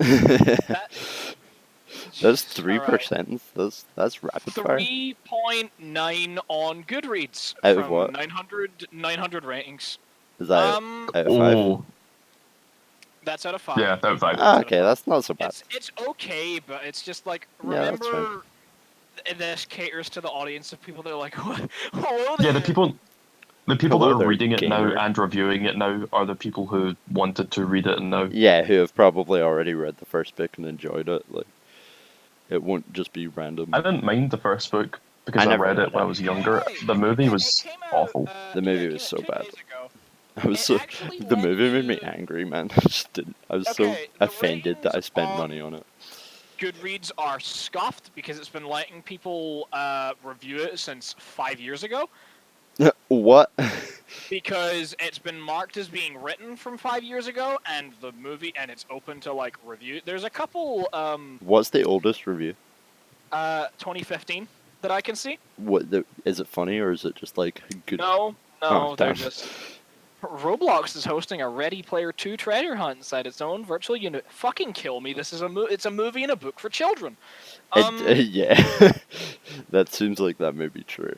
That's 3%. That's rapid fire. 3.9 on Goodreads. Out of from what? 900 ratings. Is that out of 5? Oh, That's out of 5. yeah, that was like. Ah, okay, that's not so bad. It's okay, but it's just like, Yeah, that's remember, this caters to the audience of people that are like, hello there. Yeah, the people that Hello are there, reading it gamer. now and reviewing it now are the people who wanted to read it now. Yeah, who have probably already read the first book and enjoyed it. Like, it won't just be random. I didn't mind the first book because I I never read read it when I it. was younger. The movie was It came out, awful. The yeah, movie it was came so out 2 bad. days ago. I was It so actually the went movie made me to- angry, man. I just didn't. I was so Okay, the offended that I ratings spent on- money on it. Goodreads are scuffed because it's been letting people review it since 5 years ago. What? Because it's been marked as being written from 5 years ago, and the movie, and it's open to like review. There's a couple, What's the oldest review? 2015 that I can see. Is it funny or is it just like good? No, Oh, they're damn. just. Roblox is hosting a Ready Player 2 treasure hunt inside its own virtual unit. Fucking kill me! This is it's a movie and a book for children. Yeah, that seems like that may be true.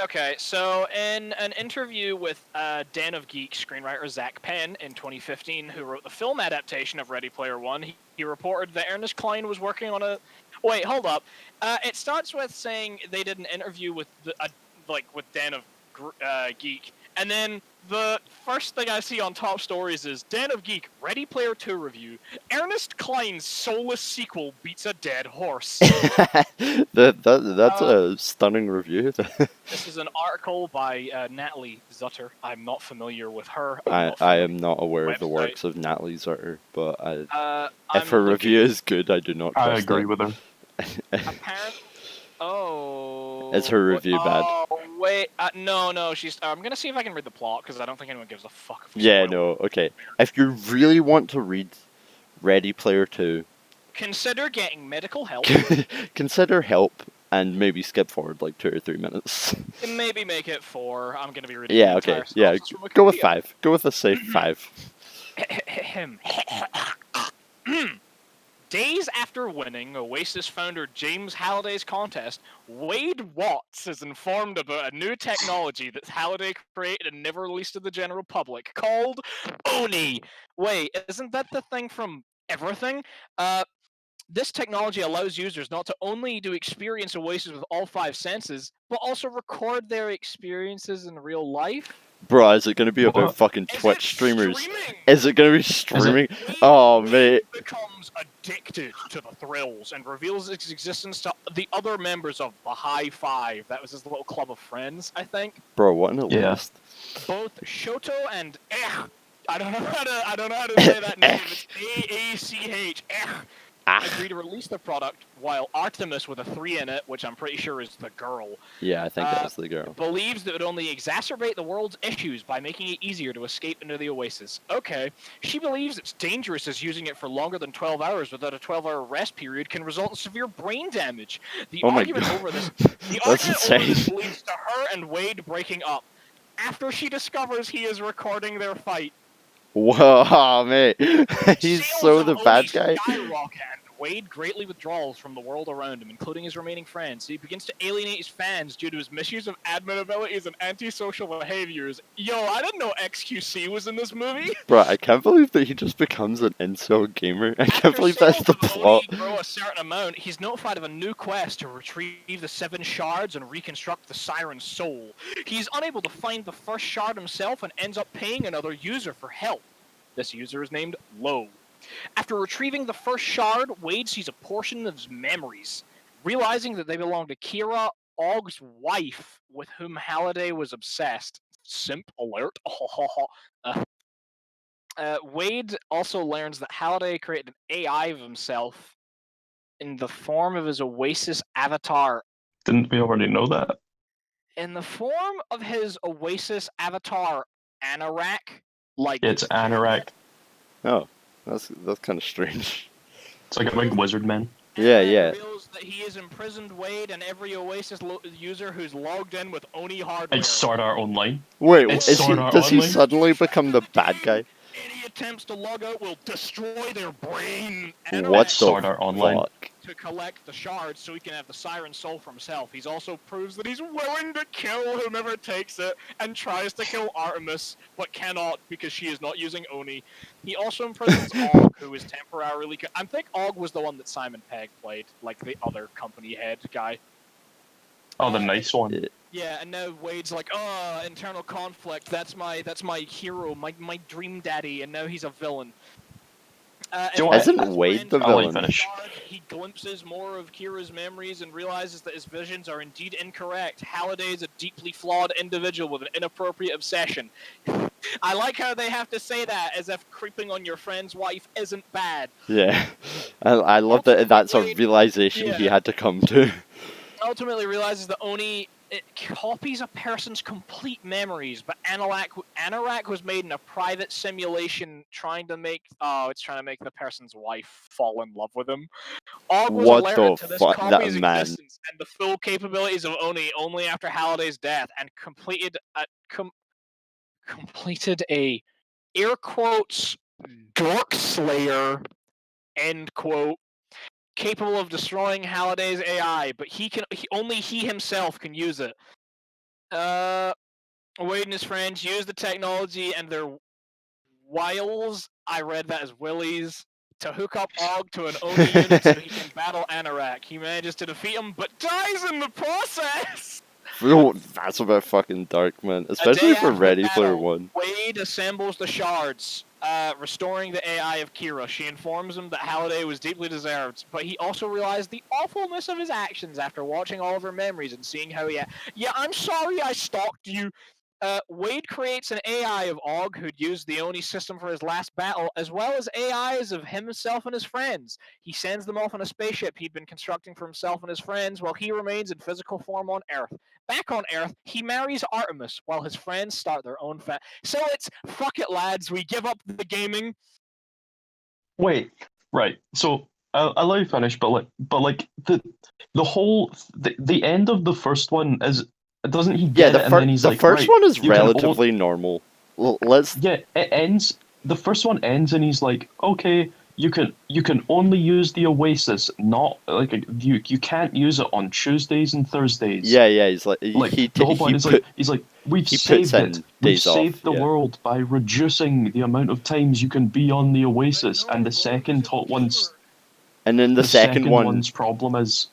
Okay, so in an interview with Den of Geek screenwriter Zach Penn in 2015, who wrote the film adaptation of Ready Player One, he reported that Ernest Cline was working on a. Wait, hold up. It starts with saying they did an interview with with Den of Geek, And then the first thing I see on top stories is Den of Geek Ready Player 2 review. Ernest Cline's soulless sequel beats a dead horse. That's a stunning review. This is an article by Natalie Zutter. I'm not familiar with her. I am not aware of the website. works of Natalie Zutter, but if I'm her review looking- is good, I do not trust I agree it. with her. Apparently, oh. Is her review bad? Oh wait, no. She's. I'm gonna see if I can read the plot because I don't think anyone gives a fuck. If we Yeah, spoil no, it. okay. If you really want to read Ready Player 2, Consider getting medical help. consider help and maybe skip forward like 2 or 3 minutes. And maybe make it 4. I'm gonna be reading. Yeah, the okay. entire Yeah, synopsis from go with Wikipedia. 5. Go with a safe 5. Days after winning Oasis founder James Halliday's contest, Wade Watts is informed about a new technology that Halliday created and never released to the general public called Oni. Wait, isn't that the thing from Everything? This technology allows users not to only to experience Oasis with all 5 senses, but also record their experiences in real life. Bro, is it going to be about What? fucking Is Twitch it streamers? streaming? Is it going to be streaming? Wade- Oh, Wade mate. becomes addicted to the thrills and reveals its existence to the other members of the High Five. That was his little club of friends, I think. Bro, what an Yeah. list. Both Shoto and I don't know how to say that name. It's AACH. Agree to release the product, while Artemis with a 3 in it, which I'm pretty sure is the girl, Yeah, I think that's the girl. believes that it would only exacerbate the world's issues by making it easier to escape into the Oasis. Okay. She believes it's dangerous as using it for longer than 12 hours without a 12-hour rest period can result in severe brain damage. The Oh my argument God. over this That's insane. leads to her and Wade breaking up after she discovers he is recording their fight. Whoa, mate. He's Sales so of the Oni bad guy. skyrocket, and Wade greatly withdraws from the world around him, including his remaining friends. He begins to alienate his fans due to his misuse of admin abilities and antisocial behaviors. Yo, I didn't know XQC was in this movie. Bro, I can't believe that he just becomes an incel gamer. I can't After believe that's sales the of plot. Oni grow a certain amount, he's notified of a new quest to retrieve the 7 shards and reconstruct the Siren's soul. He's unable to find the first shard himself and ends up paying another user for help. This user is named Low. After retrieving the first shard, Wade sees a portion of his memories. Realizing that they belong to Kira, Ogg's wife, with whom Halliday was obsessed. Simp alert. Wade also learns that Halliday created an AI of himself in the form of his Oasis avatar. Didn't we already know that? In the form of his Oasis avatar, Anorak. Like It's Anorak. Oh, that's kind of strange. It's like a big wizard man. Yeah, and yeah. reveals that he has imprisoned Wade and every Oasis user who's logged in with Oni hardware. It's Sword Art Online. Wait, It's is he, Sword Art does he Online. suddenly become the bad guy? Any attempts to log out will destroy their brain. What the Sword Art Online. fuck? To collect the shards so he can have the Siren Soul for himself. He's also proves that he's willing to kill whomever takes it and tries to kill Artemis, but cannot because she is not using Oni. He also imprisons Og, who is temporarily... I think Og was the one that Simon Pegg played, like the other company head guy. Oh, the nice one. Yeah, and now Wade's like, oh, internal conflict. That's my hero, my dream daddy, and now he's a villain. Isn't Wade the I'll villain? finish. He glimpses more of Kira's memories and realizes that his visions are indeed incorrect. Halliday is a deeply flawed individual with an inappropriate obsession. I like how they have to say that as if creeping on your friend's wife isn't bad. Yeah, I love that. That's a realization he Yeah. had to come to. Ultimately realizes that Oni it copies a person's complete memories, but Anorak was made in a private simulation trying to make the person's wife fall in love with him. Og was What alerted the to this fuck? That copy's man. existence and the full capabilities of Oni only after Halliday's death, and completed a air quotes dork slayer end quote capable of destroying Halliday's AI, but only he himself can use it. Wade and his friends use the technology and their wiles, I read that as willies, to hook up Og to an Oni unit so he can battle Anorak. He manages to defeat him, but dies in the process! That's a bit fucking dark, man. A Especially day for after Ready Player battle, One. Wade assembles the shards, restoring the AI of Kira. She informs him that Halliday was deeply deserved, but he also realized the awfulness of his actions after watching all of her memories and seeing how he... Yeah, I'm sorry I stalked you. Wade creates an AI of Og who'd used the Oni system for his last battle, as well as AIs of himself and his friends. He sends them off on a spaceship he'd been constructing for himself and his friends, while he remains in physical form on Earth. Back on Earth, he marries Artemis, while his friends start their own So it's, fuck it lads, we give up the gaming. Wait, right. So I'll let you finish, but the end of the first one is doesn't he Yeah, get it and then he's the like, first right, one is you can relatively normal. Let's yeah, it ends. The first one ends and he's like, okay, you can only use the Oasis, not like you can't use it on Tuesdays and Thursdays. yeah. He's like Like the whole point is like he's like we've he puts saved it. in We've days off. saved the Yeah. world by reducing the amount of times you can be on the Oasis. And the second hot one's And then the second one's problem is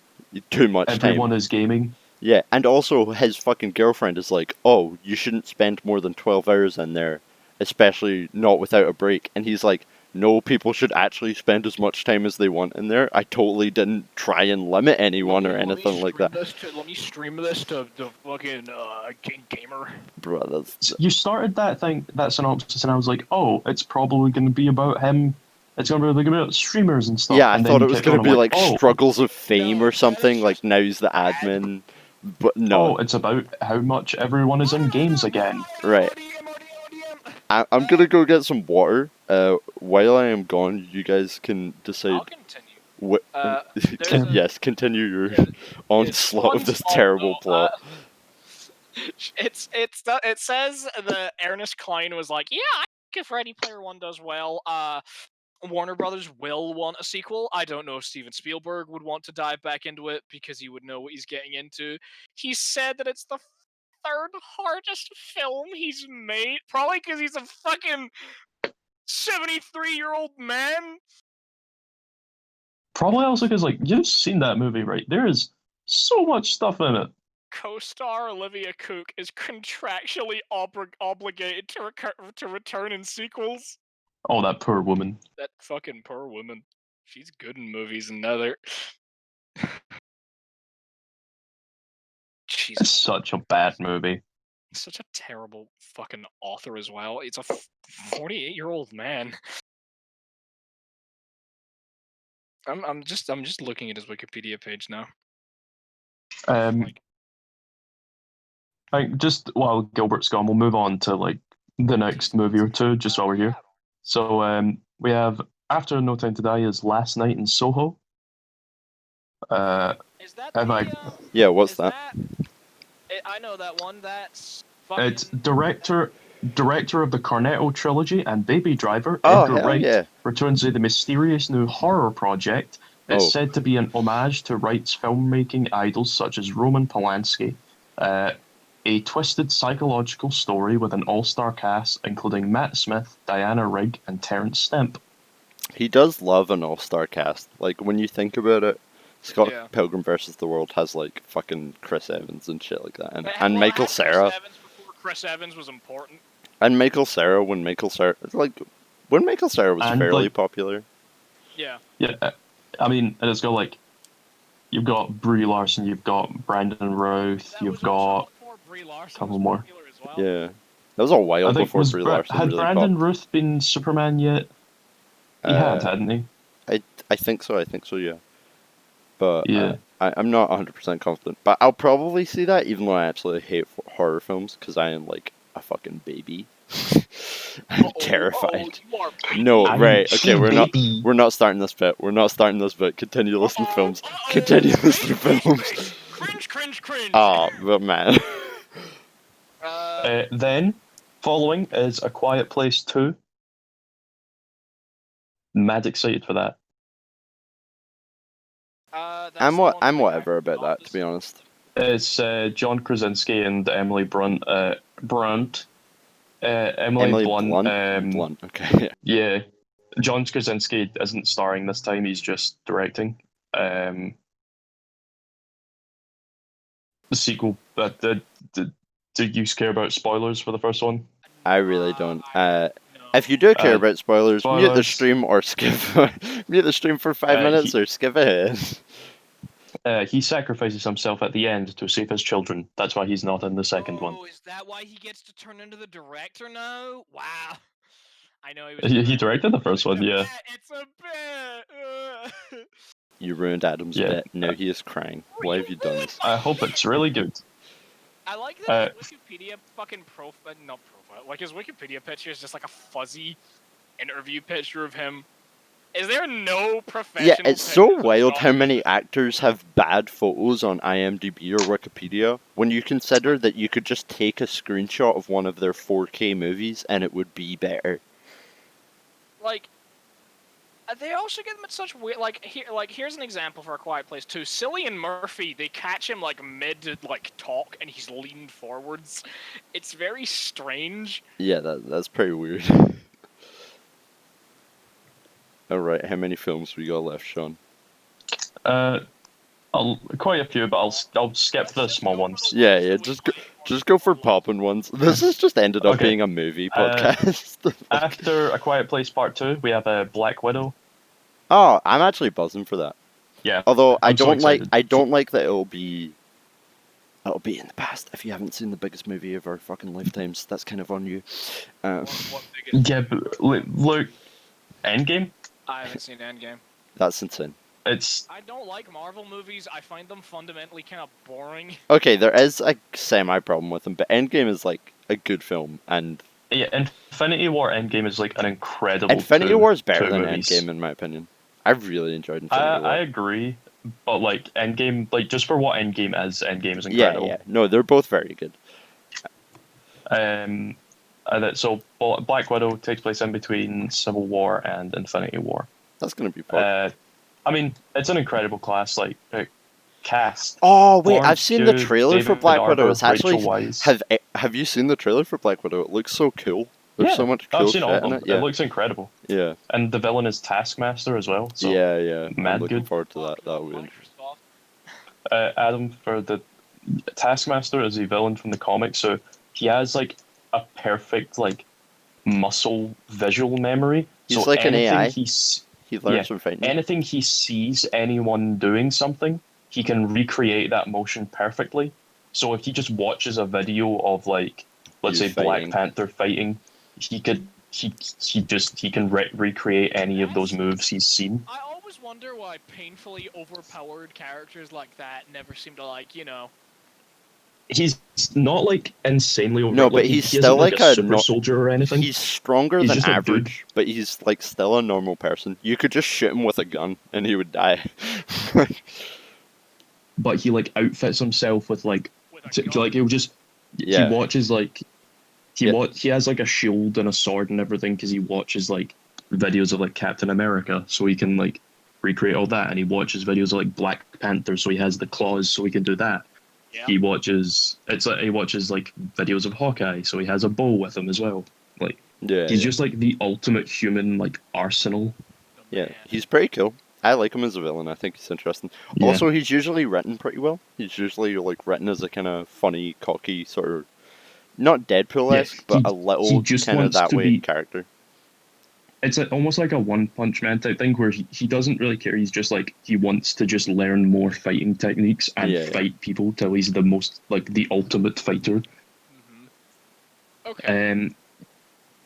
too much everyone time. is gaming. Yeah, and also his fucking girlfriend is like, oh, you shouldn't spend more than 12 hours in there, especially not without a break. And he's like, no, people should actually spend as much time as they want in there. I totally didn't try and limit anyone or anything like that. Let me stream this to the fucking gamer. Bro, that's... You started that synopsis, and I was like, oh, it's probably going to be about him. It's going to be about streamers and stuff. Yeah, I and then thought you it was kept going to going, be like oh, struggles of fame No, or something, that's like just now he's the bad. admin. But no, oh, it's about how much everyone is in games again. right. I'm going to go get some water. While I am gone, you guys can decide... I'll continue. There's Yes, continue your yeah, onslaught of this onslaught, terrible though, plot. it says that Ernest Cline was like, yeah, I think if Ready Player One does well, Warner Brothers will want a sequel. I don't know if Steven Spielberg would want to dive back into it because he would know what he's getting into. He said that it's the third hardest film he's made, probably because he's a fucking 73-year-old man. Probably also because, like, you've seen that movie, right? There is so much stuff in it. Co-star Olivia Cooke is contractually obligated to return in sequels. Oh, that poor woman. That fucking poor woman. She's good in movies and other. She's It's such a bad movie. such a terrible fucking author as well. It's a 48-year-old man. I'm just looking at his Wikipedia page now. I think just while Gilbert's gone, we'll move on to like the next movie or two, just while we're here. So we have After No Time to Die is Last Night in Soho. Is that have I- Yeah, what's is that? I know that one. That's It's fucking... director of the Cornetto trilogy and Baby Driver, Oh, Edgar hell Wright, yeah. returns with the mysterious new horror project. It's Oh. said to be an homage to Wright's filmmaking idols such as Roman Polanski. A twisted psychological story with an all-star cast including Matt Smith, Diana Rigg, and Terrence Stamp. He does love an all-star cast. Like, when you think about it, Scott Yeah. Pilgrim vs. the World has, like, fucking Chris Evans and shit like that. And Well, Michael it had Cera. Chris Evans before Chris Evans was important. And Michael Cera, when Michael Cera was And, fairly like- popular. Yeah. Yeah, I mean, and it's got like, you've got Brie Larson, you've got Brandon Routh, That you've was also got before Brie Larson couple was more. popular as well. Yeah. That was a while I think before Brie Larson had really Brandon popped. Routh been Superman yet? He had, hadn't he? I think so, yeah. But Yeah. I'm not 100% confident. But I'll probably see that, even though I absolutely hate horror films, because I am like a fucking baby. I'm terrified. You are No, I'm right? Okay, a baby. we're not starting this bit. Continue to listen to films. Continue to listen to films. Cringe. Oh, but man. Then, following is A Quiet Place 2. Mad excited for that. I'm whatever about that, to be honest. It's John Krasinski and Emily Blunt. Emily Blunt. Blunt. Okay. Yeah, John Krasinski isn't starring this time. He's just directing. The sequel But do you care about spoilers for the first one? I really don't. No. If you do care about spoilers, mute the spoilers. stream or skip. Mute the stream for 5 minutes or skip ahead. He sacrifices himself at the end to save his children. That's why he's not in the second one. Oh, is that why he gets to turn into the director now? Wow. I know he was. He directed the first one, yeah. It's a bit. You ruined Adam's Yeah. bit. Now he is crying. Why have you done this? I hope it's really good. I like that his Wikipedia fucking not profile. Like his Wikipedia picture is just like a fuzzy interview picture of him. Is there no professional? Yeah, it's so pictures of wild John how many actors have bad photos on IMDb or Wikipedia when you consider that you could just take a screenshot of one of their 4K movies and it would be better. Like, they also get them at such weird. Here's an example for A Quiet Place 2. Cillian Murphy, they catch him like mid talk and he's leaned forwards. It's very strange. Yeah, that's pretty weird. Alright, how many films we got left, Sean? Quite a few, but I'll skip the small ones. Yeah, just go for popping ones. This has just ended up Okay. being a movie podcast. After A Quiet Place Part 2, we have a Black Widow. Oh, I'm actually buzzing for that. Yeah. Although I I'm so don't excited. like that it'll be in the past. If you haven't seen the biggest movie of our fucking lifetimes, that's kind of on you. What biggest? Yeah, but look, Endgame. I haven't seen Endgame. That's insane. It's I don't like Marvel movies. I find them fundamentally kind of boring. Okay, there is a semi problem with them, but Endgame is like a good film, and yeah. Infinity War Endgame is like an incredible. Infinity War is better two than movies. Endgame in my opinion. I really enjoyed Infinity War. I agree, but like Endgame, like just for what Endgame is incredible. Yeah. No, they're both very good. So Black Widow takes place in between Civil War and Infinity War. That's gonna be fun. I mean, it's an incredible cast. Oh wait, Florence I've seen the Pugh, trailer for David Black Harbour, Widow. It's Rachel actually Weisz. have you seen the trailer for Black Widow? It looks so cool. There's so much cool I've shit seen all of in them. it. Yeah, It looks incredible, yeah, and the villain is Taskmaster as well. So yeah. I'm mad looking good. forward to that. That'll be interesting. Adam, for the Taskmaster is a villain from the comics, so he has like a perfect like muscle visual memory. He's so like an anything AI. He's He learns from fighting. anything he sees anyone doing something, he can recreate that motion perfectly. So if he just watches a video of like, let's You say Black fighting. Panther fighting, he can recreate any of those moves he's seen. I always wonder why painfully overpowered characters like that never seem to He's not like insanely over. No, but like, he's he still isn't like like a a super soldier or anything. He's stronger He's than just a average, but he's like still a normal person. You could just shoot him with a gun and he would die. But he like outfits himself with like like he'll just Yeah. he watches like Yeah. he has like a shield and a sword and everything because he watches like videos of like Captain America, so he can like recreate all that, and he watches videos of like Black Panther, so he has the claws, so he can do that. Yeah. He watches like videos of Hawkeye, so he has a bow with him as well. Like Yeah, he's just like the ultimate human like arsenal. yeah. He's pretty cool. I like him as a villain. I think he's interesting. Yeah. Also, he's usually written pretty well. He's usually like written as a kind of funny, cocky sort of not Deadpool-esque, Yeah, but he- a he little just kind of wants that to way be- character. It's almost like a One Punch Man type thing where he doesn't really care. He's just like he wants to just learn more fighting techniques and Yeah. fight people till he's the most like the ultimate fighter. Mm-hmm. Okay.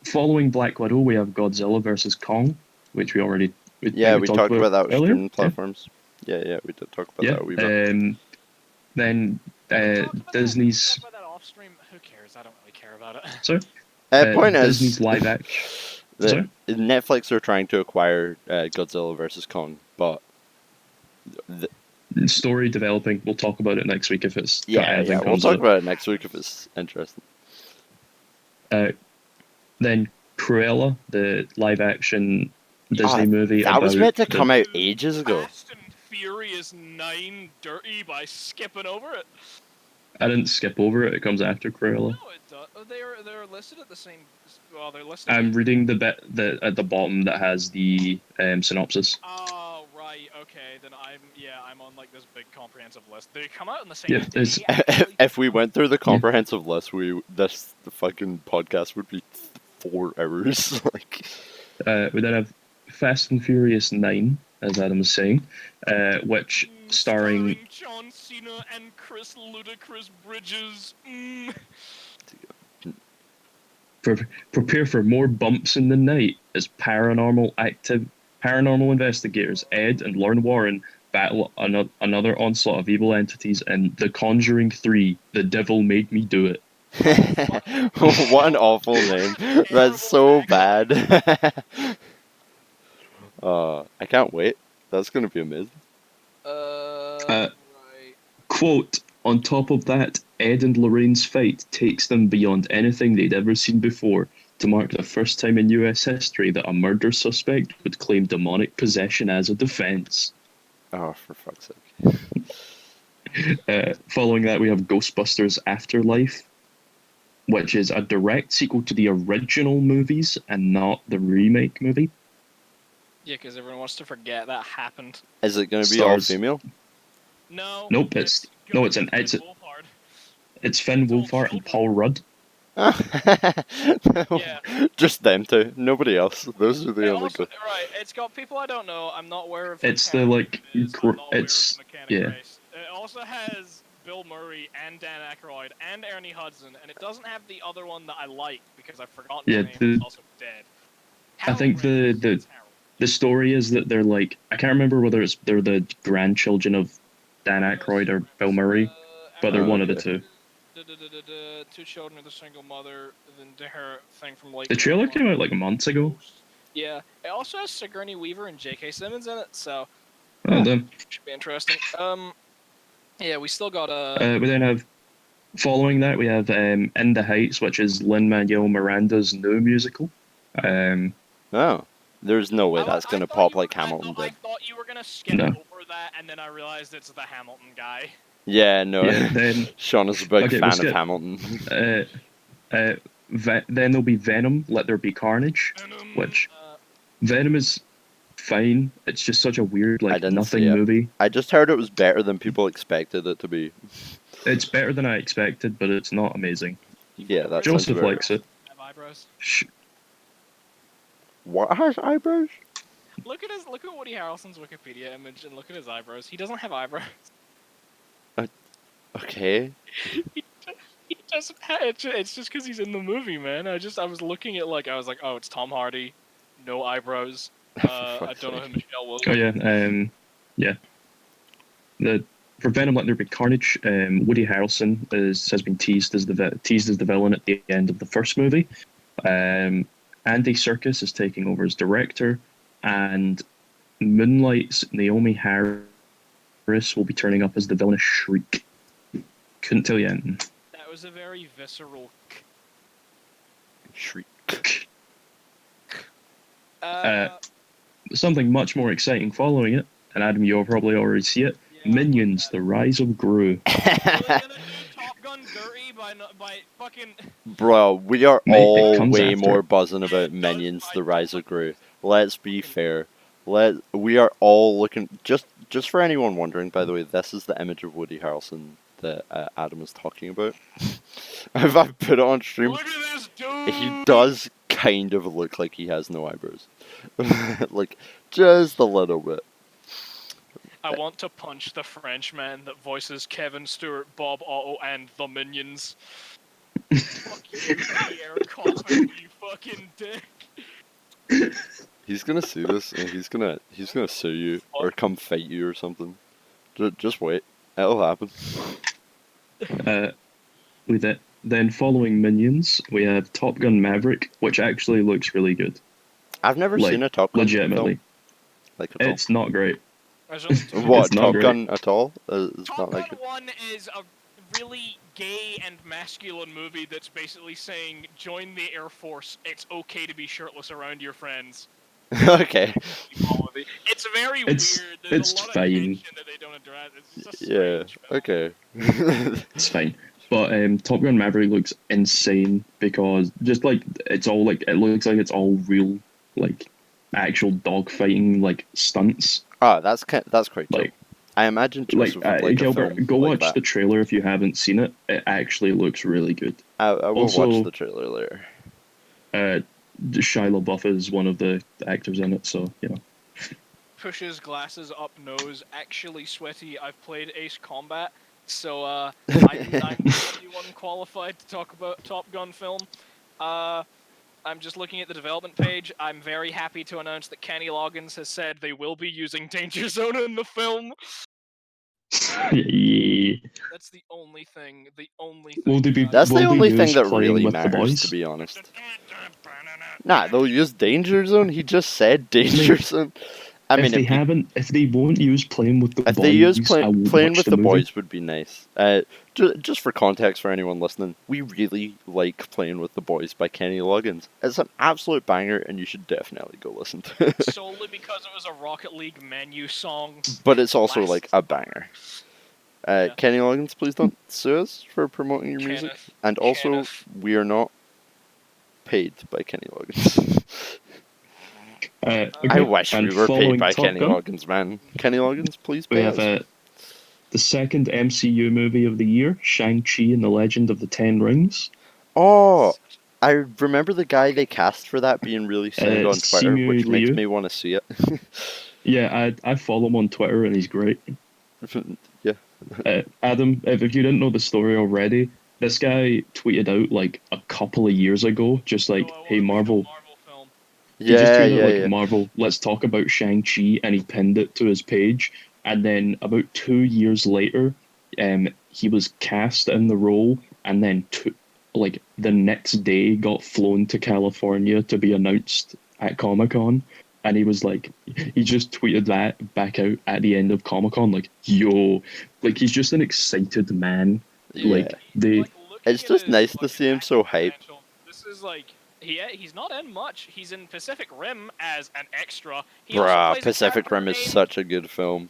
Following Black Widow, we have Godzilla versus Kong, which we already We talked about that with earlier. streaming platforms. Yeah, we did talk about Yeah. that a wee bit. Then Disney's Talk about that off stream. Who cares? I don't really care about it. sorry. Point Disney's is, live action. Sorry? Netflix are trying to acquire Godzilla versus Kong, but Story developing. We'll talk about it next week if it's yeah, anything we'll comes talk out. about it next week if it's interesting. Then Cruella, the live action Disney movie. That was about meant to the- come out ages ago. Fast and Furious 9 dirty by skipping over it. I didn't skip over it. It comes after Cruella. No, it does. They're listed at the same. Well, they're listed. I'm reading the bit at the bottom that has the synopsis. Oh right. Right. Okay. Then I'm on like this big comprehensive list. They come out in the same Yeah, day. there's- Actually. If we went through the comprehensive list, this fucking podcast would be 4 hours. Like, we then have Fast and Furious 9, as Adam was saying, which starring John Cena and Chris Ludacris Bridges. prepare for more bumps in the night as paranormal investigators Ed and Lauren Warren battle another onslaught of evil entities in The Conjuring 3: The Devil Made Me Do It. what an awful name. That's so bad. I can't wait. That's gonna be amazing. Right. Quote, on top of that, Ed and Lorraine's fight takes them beyond anything they'd ever seen before to mark the first time in US history that a murder suspect would claim demonic possession as a defense. Oh, for fuck's sake. Following that, we have Ghostbusters Afterlife, which is a direct sequel to the original movies and not the remake movie. Yeah, because everyone wants to forget that happened. Is it gonna be all Stars. female? No. Nope, it's Finn Wolfhard and Paul Rudd. Yeah. Just them two. Nobody else. Those are the It only also, good. right, it's got people I don't know. I'm not aware of. It's the, mechanic like, it is, I'm not aware of it's- mechanic yeah. race. It also has Bill Murray and Dan Aykroyd and Ernie Hudson, and it doesn't have the other one that I like because I've forgotten Yeah, his name. He's also dead. I think Harold the- Ramis. It's Harold. The story is that they're like, I can't remember whether they're the grandchildren of Dan Aykroyd or Bill Murray, but they're one of the two. Two children of the single mother, then her thing from like The trailer came out like months ago. Yeah, it also has Sigourney Weaver and J.K. Simmons in it, so Oh, damn. should be interesting. Yeah, we still got We then have, following that, we have In the Heights, which is Lin-Manuel Miranda's new musical. Oh. There's no way that's gonna pop like Hamilton I did. thought you were gonna skip No. over that, and then I realized it's the Hamilton guy. Yeah, no. Yeah, then Sean is a big Okay, fan we'll of skip. Hamilton. then there'll be Venom, Let There Be Carnage, which Venom is fine. It's just such a weird, I like, didn't nothing see it. movie. I just heard it was better than people expected it to be. It's better than I expected, but it's not amazing. Yeah, that sounds Joseph very... likes it. Have eyebrows. What has eyebrows? Look at Woody Harrelson's Wikipedia image and look at his eyebrows. He doesn't have eyebrows. Okay. He doesn't have. It's just because he's in the movie, man. I was looking at I was like, oh, it's Tom Hardy, no eyebrows. I don't know who Michelle Williams. Oh yeah, for Venom, Let There Be Carnage, Woody Harrelson has been teased as the villain at the end of the first movie. Andy Serkis is taking over as director, and Moonlight's Naomi Harris will be turning up as the villainous Shriek. Couldn't tell you anything. That was a very visceral. Shriek. Something much more exciting following it, and Adam, you'll probably already see it. Yeah, Minions: The Rise of Gru. Are they gonna do Top Gun dirty by fucking? Bro, we are Mate, it all comes way after. more buzzing Yeah, about it does, Minions: I The don't Rise of like Gru. it. Let's be fair. We are all looking. Just for anyone wondering, by the way, this is the image of Woody Harrelson that Adam is talking about. If I put it on stream, Look at this dude. he does kind of look like he has no eyebrows, like just a little bit. I want to punch the Frenchman that voices Kevin Stewart, Bob Otto, and the Minions. Fuck you, Pierre Coffin, you fucking dick. He's gonna see this and he's gonna sue you or come fight you or something. Just wait, it'll happen. With it, then following Minions, we have Top Gun Maverick, which actually looks really good. I've never Like, seen a Top Gun Legitimately, film. Like at all. it's not great. There's only two. What, It's not Top great. Gun at all? It's Top not Gun like it. 1 is a really gay and masculine movie that's basically saying, join the Air Force, it's okay to be shirtless around your friends. Okay. It's very It's- weird. There's it's a lot fine. of tension that they don't address. It's just a Yeah, strange film. okay. It's fine. But Top Gun Maverick looks insane because just like it's all like it looks like it's all real, like actual dogfighting, like stunts. Oh, that's quite cool. Like, I imagine Joseph would like a Gilbert, film go like watch that. the trailer if you haven't seen it. It actually looks really good. I will watch Also, the trailer later. Shia LaBeouf is one of the actors in it, so you know. Pushes glasses up nose, actually sweaty. I've played Ace Combat, so I'm the only one qualified to talk about Top Gun film. I'm just looking at the development page. I'm very happy to announce that Kenny Loggins has said they will be using Danger Zone in the film. Yeah. That's the only thing. The only thing. Will they be? That's the Will they only thing use that playing really with the matters, boys? to be honest. Nah, they'll use Danger Zone. He just said Danger Mate, Zone. I mean, if they won't use playing with the if boys, they use I won't playing watch with the the movie. boys would be nice. Just for context for anyone listening, we really like Playing with the Boys by Kenny Loggins. It's an absolute banger, and you should definitely go listen to it. Solely because it was a Rocket League menu song. But it's also Last like a banger. Yeah. Kenny Loggins, please don't sue us for promoting your music. Kenneth, And also, Kenneth. we are not paid by Kenny Loggins. Okay, I wish and we were paid following by Top Kenny Gun, Loggins, man. Kenny Loggins, please we pay have us. the second MCU movie of the year, Shang-Chi and the Legend of the Ten Rings. Oh, I remember the guy they cast for that being really sound on Twitter, Simu which makes Liu. me want to see it. Yeah, I follow him on Twitter and he's great. Yeah. Adam, if you didn't know the story already, this guy tweeted out like a couple of years ago, just like, "Hey Marvel." Film. He just Yeah, tweeted yeah, like, yeah. "Marvel, let's talk about Shang-Chi," and he pinned it to his page. And then about 2 years later, he was cast in the role, and then like the next day got flown to California to be announced at Comic-Con. And he was like, he just tweeted that back out at the end of Comic-Con, like, "Yo," like he's just an excited man. Like Yeah. they, Like, looking It's at just his nice to fucking see him so acting hyped. potential, this is like he's not in much. He's in Pacific Rim as an extra. He also Bruh, plays a Pacific character Rim is named- such a good film.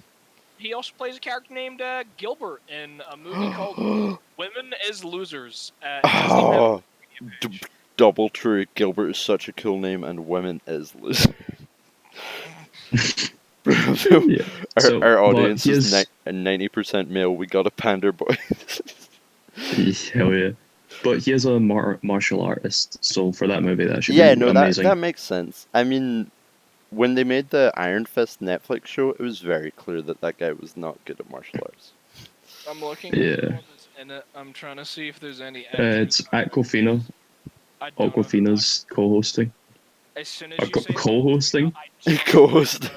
He also plays a character named Gilbert in a movie called Women is Losers. He doesn't even have a Oh, Wikipedia page. double true. Gilbert is such a cool name, and women is loser. yeah. So, our but audience he is is 90% male. We got a pander boy. hell yeah. But he is a martial artist, so for that movie, that should Yeah, be no, amazing. that makes sense. I mean, when they made the Iron Fist Netflix show, it was very clear that that guy was not good at martial arts. I'm looking Yeah. at what's in it. I'm trying to see if there's any. It's Aquafina. I don't know. Aquafina's co-hosting. As soon Or as you say co-hosting? Co-host.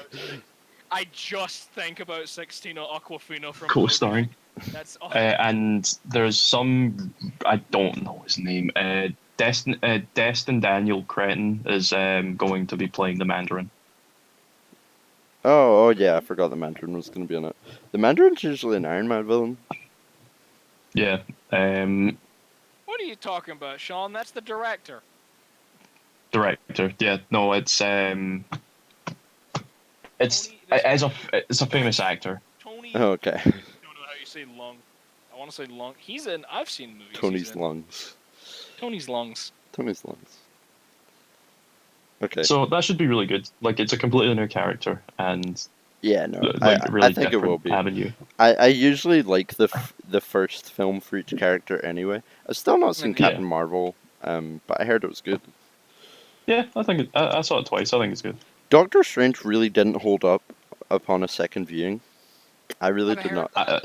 I just think about Sextina Aquafina from Co-starring. BoJack. That's all. And there's some, I don't know his name. Destin Daniel Cretton is going to be playing the Mandarin. Oh yeah, I forgot the Mandarin was going to be in it. The Mandarin's usually an Iron Man villain. Yeah. What are you talking about, Sean? That's the director. Director. Yeah. No, it's Tony, it's a famous actor. Tony. Oh, okay. I don't know how you say lung. I want to say lung. He's in. I've seen movies. Tony's lungs. Tony's lungs. Tony's lungs. Okay. So that should be really good. Like it's a completely new character and Yeah, no, like really I think it will different be. avenue. I usually like the first film for each character anyway. I've still not seen Yeah. Captain Marvel, but I heard it was good. Yeah, I think I saw it twice. I think it's good. Doctor Strange really didn't hold up upon a second viewing. I really I've did heard not.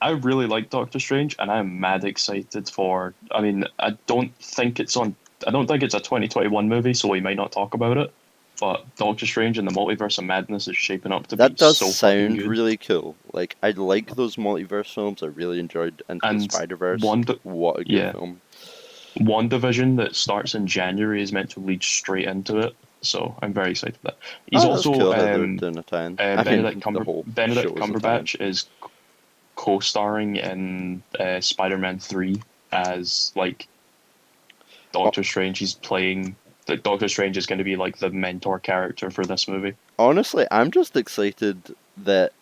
I really like Doctor Strange, and I'm mad excited for. I mean, I don't think it's a 2021 movie, so we might not talk about it. But Doctor Strange and the Multiverse of Madness is shaping up to That be does so fucking sound good. really cool. Like I like those multiverse films. I really enjoyed Into the And Spider-Verse. Wanda- What a good yeah. film. WandaVision that starts in January is meant to lead straight into it, so I'm very excited for that. He's Oh, that's also cool that they're doing a tie-in. I mean, Benedict the whole Benedict show is a tie-in. Cumberbatch is co-starring in Spider-Man 3 as like Doctor Strange. He's playing that Doctor Strange is going to be like the mentor character for this movie. Honestly, I'm just excited that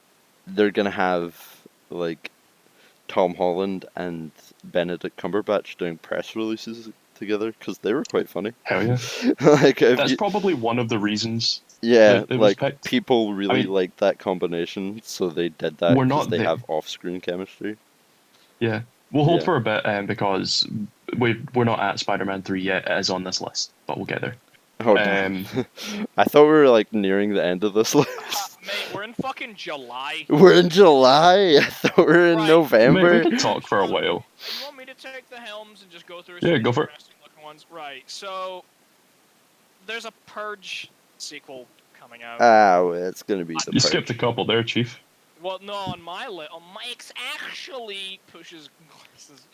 they're gonna have like Tom Holland and Benedict Cumberbatch doing press releases together because they were quite funny. Hell yeah! Like, if That's you, probably one of the reasons Yeah, It was like picked. people really mean- liked that combination, so they did that We're because not they the have off-screen chemistry. Yeah, we'll hold Yeah. for a bit because we're not at Spider-Man 3 yet. It is on this list, but we'll get there. Oh damn! I thought we were like nearing the end of this list. Mate, we're in fucking July. We're in July. I thought we were in Right. Mate, we November. could talk for a while. You want me to take the helms and just go through Yeah, some go for it. interesting looking ones? Right. So there's a Purge sequel coming out. Ah, well, it's gonna be the You Purge. skipped a couple there, Chief. Well, no, on my list, on Mike's actually pushes glasses.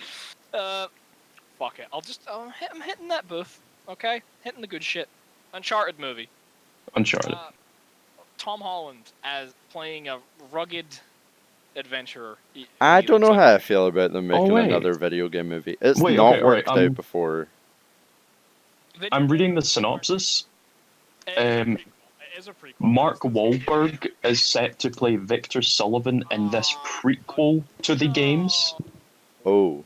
Fuck it. I'm hitting that booth. Okay, hitting the good shit. Uncharted movie. Uncharted. Tom Holland as playing a rugged adventurer. I He don't looks know like how I feel about them making wait. another video game movie. It's Wait, not okay, worked alright, out before. I'm reading the synopsis. It is a prequel. Mark Wahlberg is set to play Victor Sullivan in this prequel to the games. Oh,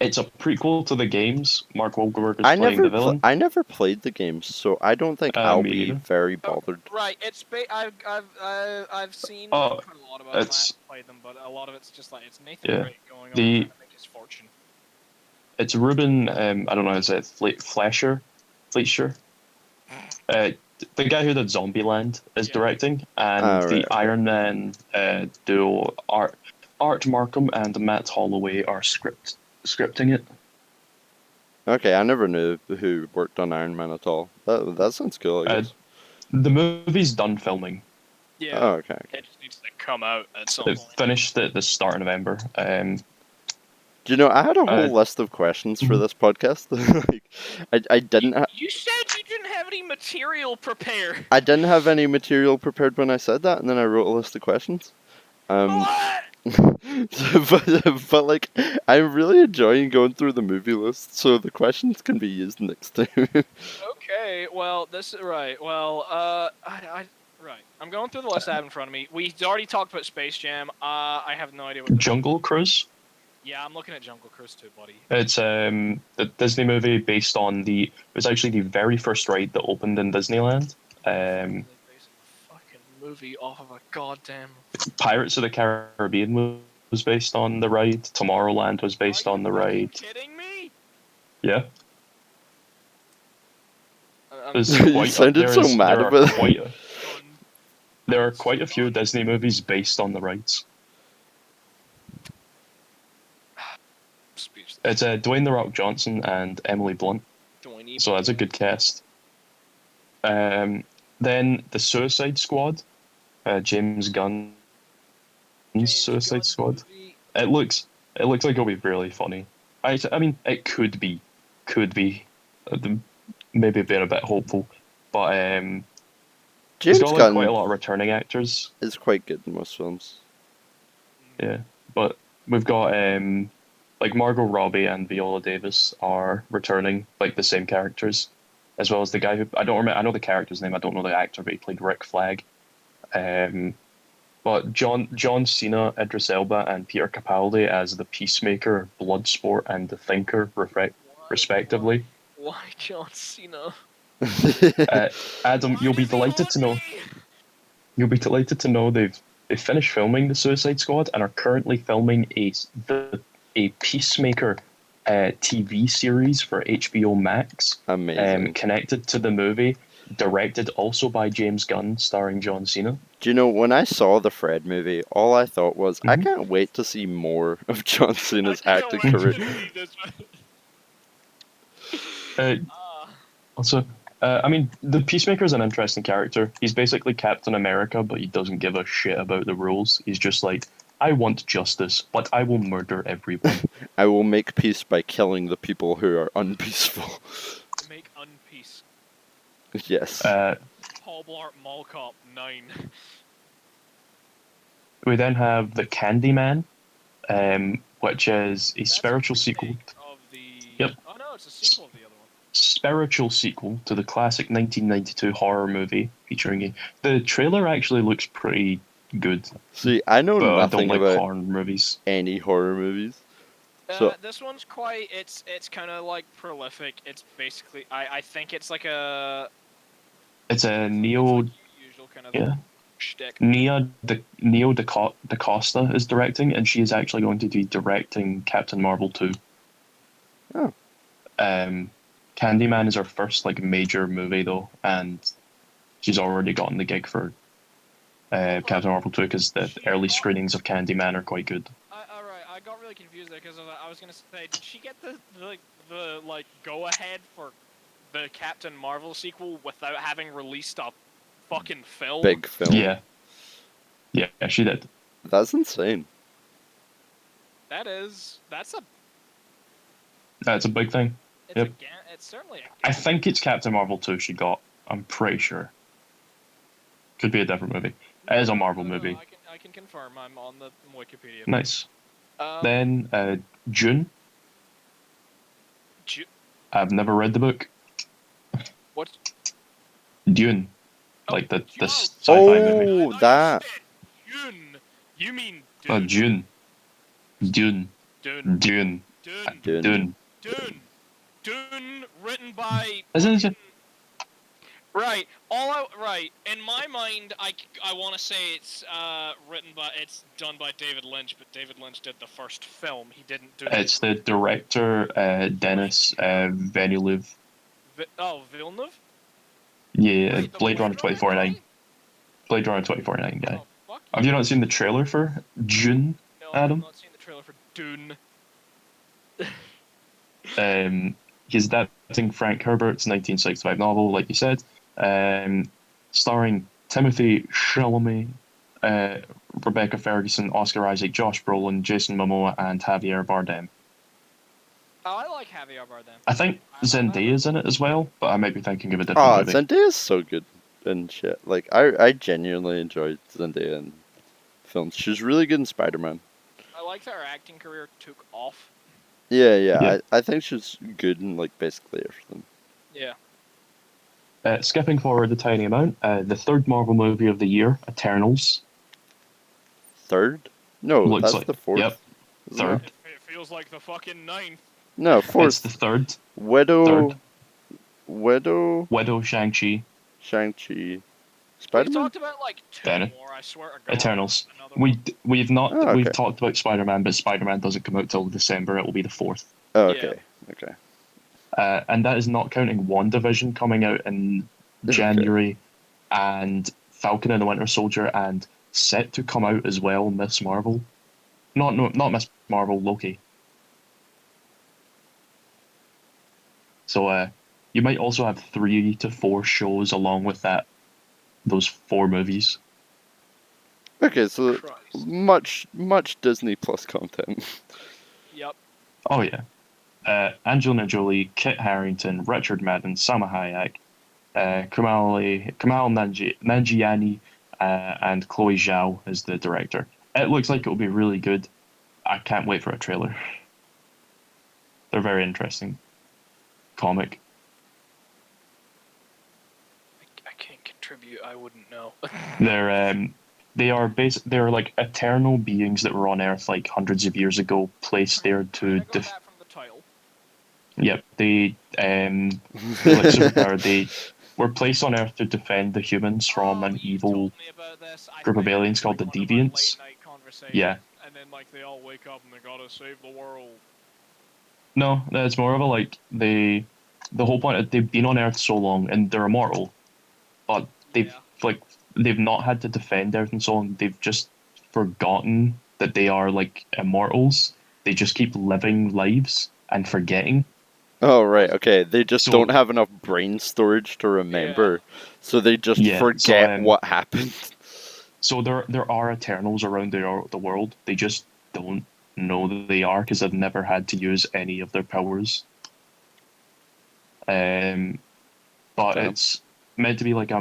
It's a prequel to the games. Mark Wahlberg is playing the villain. I never played the games, so I don't think I'll Me be either. very bothered. Right, I've seen Oh, quite a lot about them. I it's- haven't played them, but a lot of it's just like it's Nathan Yeah. Drake going on The- trying to make his fortune. It's Ruben. I don't know. Is it Fleischer? The guy who did Zombieland is Yeah. directing, and Ah, the right, okay. Iron Man duo Art Markham and Matt Holloway are scripting it. Okay, I never knew who worked on Iron Man at all. That sounds cool, I Uh, guess. The movie's done filming. Yeah, Oh, okay. it just needs to come out at some It point. finished at the start of November. Do you know, I had a whole Uh, list of questions for this podcast. I didn't You said you didn't have any material prepared. I didn't have any material prepared when I said that, and then I wrote a list of questions. What? but like, I'm really enjoying going through the movie list, so the questions can be used next time. Okay, well, this is right. Well, right. I'm going through the list I have in front of me. We already talked about Space Jam. I have no idea what. Jungle Cruise. Yeah, I'm looking at Jungle Cruise too, buddy. It's the Disney movie based on it was actually the very first ride that opened in Disneyland. Based on a fucking movie off of a goddamn. Pirates of the Caribbean was based on the ride. Tomorrowland was based on the Are you ride. kidding me? Yeah. There's You quite sounded so mad there about are that. there are quite a few Disney movies based on the rides. Speechless. It's Dwayne The Rock Johnson and Emily Blunt, so that's a good cast. Then the Suicide Squad, James Gunn's Suicide Squad. It looks like it'll be really funny. I mean, it could be, maybe being a bit hopeful, but James it's got like, Gunn quite a lot of returning actors. is quite good in most films. Yeah, but we've got like Margot Robbie and Viola Davis are returning, like the same characters, as well as the guy who I don't remember. I know the character's name. I don't know the actor, but he played Rick Flag. But John Cena, Idris Elba, and Peter Capaldi as the Peacemaker, Bloodsport, and the Thinker, respectively. Why John Cena? Adam, you'll be delighted to know. You'll be delighted to know they've finished filming the Suicide Squad and are currently filming a Peacemaker TV series for HBO Max. Amazing. Connected to the movie, directed also by James Gunn, starring John Cena. Do you know, when I saw the Fred movie, all I thought was, I Mhm. can't wait to see more of John Cena's I can't acting wait to career. see this. Also, I mean, the Peacemaker is an interesting character. He's basically Captain America, but he doesn't give a shit about the rules. He's just like, I want justice, but I will murder everyone. I will make peace by killing the people who are unpeaceful. Make unpeace. Yes. Paul Blart Mall Cop 9. We then have the Candyman, which is a That's spiritual a sequel. remake Of the... Yep. Oh no, it's a sequel of the other one. Spiritual sequel to the classic 1992 horror movie featuring the trailer actually looks pretty good, See, I know but I don't nothing like about horror movies. any horror movies. So- This one's quite. It's kind of like prolific. It's basically. I think it's like a. It's a Neo, Usual kind of yeah, shtick. Neo DaCosta is directing, and she is actually going to be directing Captain Marvel 2. Oh, Candyman is her first like major movie though, and she's already gotten the gig for Captain Marvel 2 because the early screenings of Candyman are quite good. All right, I got really confused there because I was gonna say, did she get the go ahead for the Captain Marvel sequel without having released a fucking film? big film. Yeah, yeah, she did. That's insane. That's a That's a big thing. it's Yep. it's certainly a I gamble. think it's Captain Marvel 2 she got. I'm pretty sure. Could be a different movie. It is a Marvel movie. I can confirm. I'm on the Wikipedia. Nice. Um, Then June. Ju- I've never read the book. what? Dune, Oh, like the Dune. sci-fi movie. Oh, I thought that. you said Dune. You mean Oh, Dune? Dune. Dune. Dune. Dune. Dune. Dune. Dune. Dune. Written by. Isn't it? Right. Right. In my mind, I want to say it's it's done by David Lynch, but David Lynch did the first film. He didn't do. It's the director, Denis Villeneuve. Villeneuve. Yeah, Wait, the Blade Runner Runner 2049. guy? Blade Runner 2049 guy. Oh, fuck Have you not seen the trailer for June, No, I've Adam? not seen the trailer for Dune. He's adapting Frank Herbert's 1965 novel, like you said, starring Timothy Chalamet, Rebecca Ferguson, Oscar Isaac, Josh Brolin, Jason Momoa, and Javier Bardem. Oh, I like Javier Bardem. I think Zendaya's in it as well, but I might be thinking of a different Oh, movie. Zendaya's so good and shit. Like, I genuinely enjoyed Zendaya in films. She's really good in Spider-Man. I like that her acting career took off. Yeah, Yeah. I think she's good in, like, basically everything. Yeah. Skipping forward a tiny amount, the third Marvel movie of the year, Eternals. Third? No, Looks that's like the fourth. Yep, isn't third. it? It feels like the fucking ninth. No, It's fourth. the third. Widow, Widow, Shang-Chi, Shang-Chi, We've Spider-Man? talked about like two Then more. I swear to God. Eternals. Another one. We've not Oh, we've okay. talked about Spider-Man, but Spider-Man doesn't come out till December. It will be the 4th. Oh, Yeah. okay. Okay. And that is not counting WandaVision coming out in January, and Falcon and the Winter Soldier, and set to come out as well, Miss Marvel. Not Miss Marvel, Loki. So you might also have 3 to 4 shows along with those 4 movies. Okay, so Christ. much Disney Plus content. Yep. Oh yeah. Angelina Jolie, Kit Harington, Richard Madden, Salma Hayek, Kamal Nanjiani, and Chloe Zhao is the director. It looks like it will be really good. I can't wait for a trailer. They're very interesting. Comic. I can't contribute. I wouldn't know. They're like eternal beings that were on Earth like hundreds of years ago, placed there to I got that from the title. Yep, they're like superpowered. They were placed on Earth to defend the humans from an You evil told me about this. I group of think aliens it's called the like one of our Deviants. late-night conversations, Yeah. And then like they all wake up and they gotta save the world. No, it's more of a like the whole point is they've been on Earth so long and they're immortal, but they've Yeah. they've not had to defend Earth and so on. They've just forgotten that they are like immortals. They just keep living lives and forgetting. Oh, right, okay. They just So- don't have enough brain storage to remember, so they just Yeah, so, forget what happened. So there are Eternals around the world. They just don't know that they are because they've never had to use any of their powers. But Okay. it's meant to be like a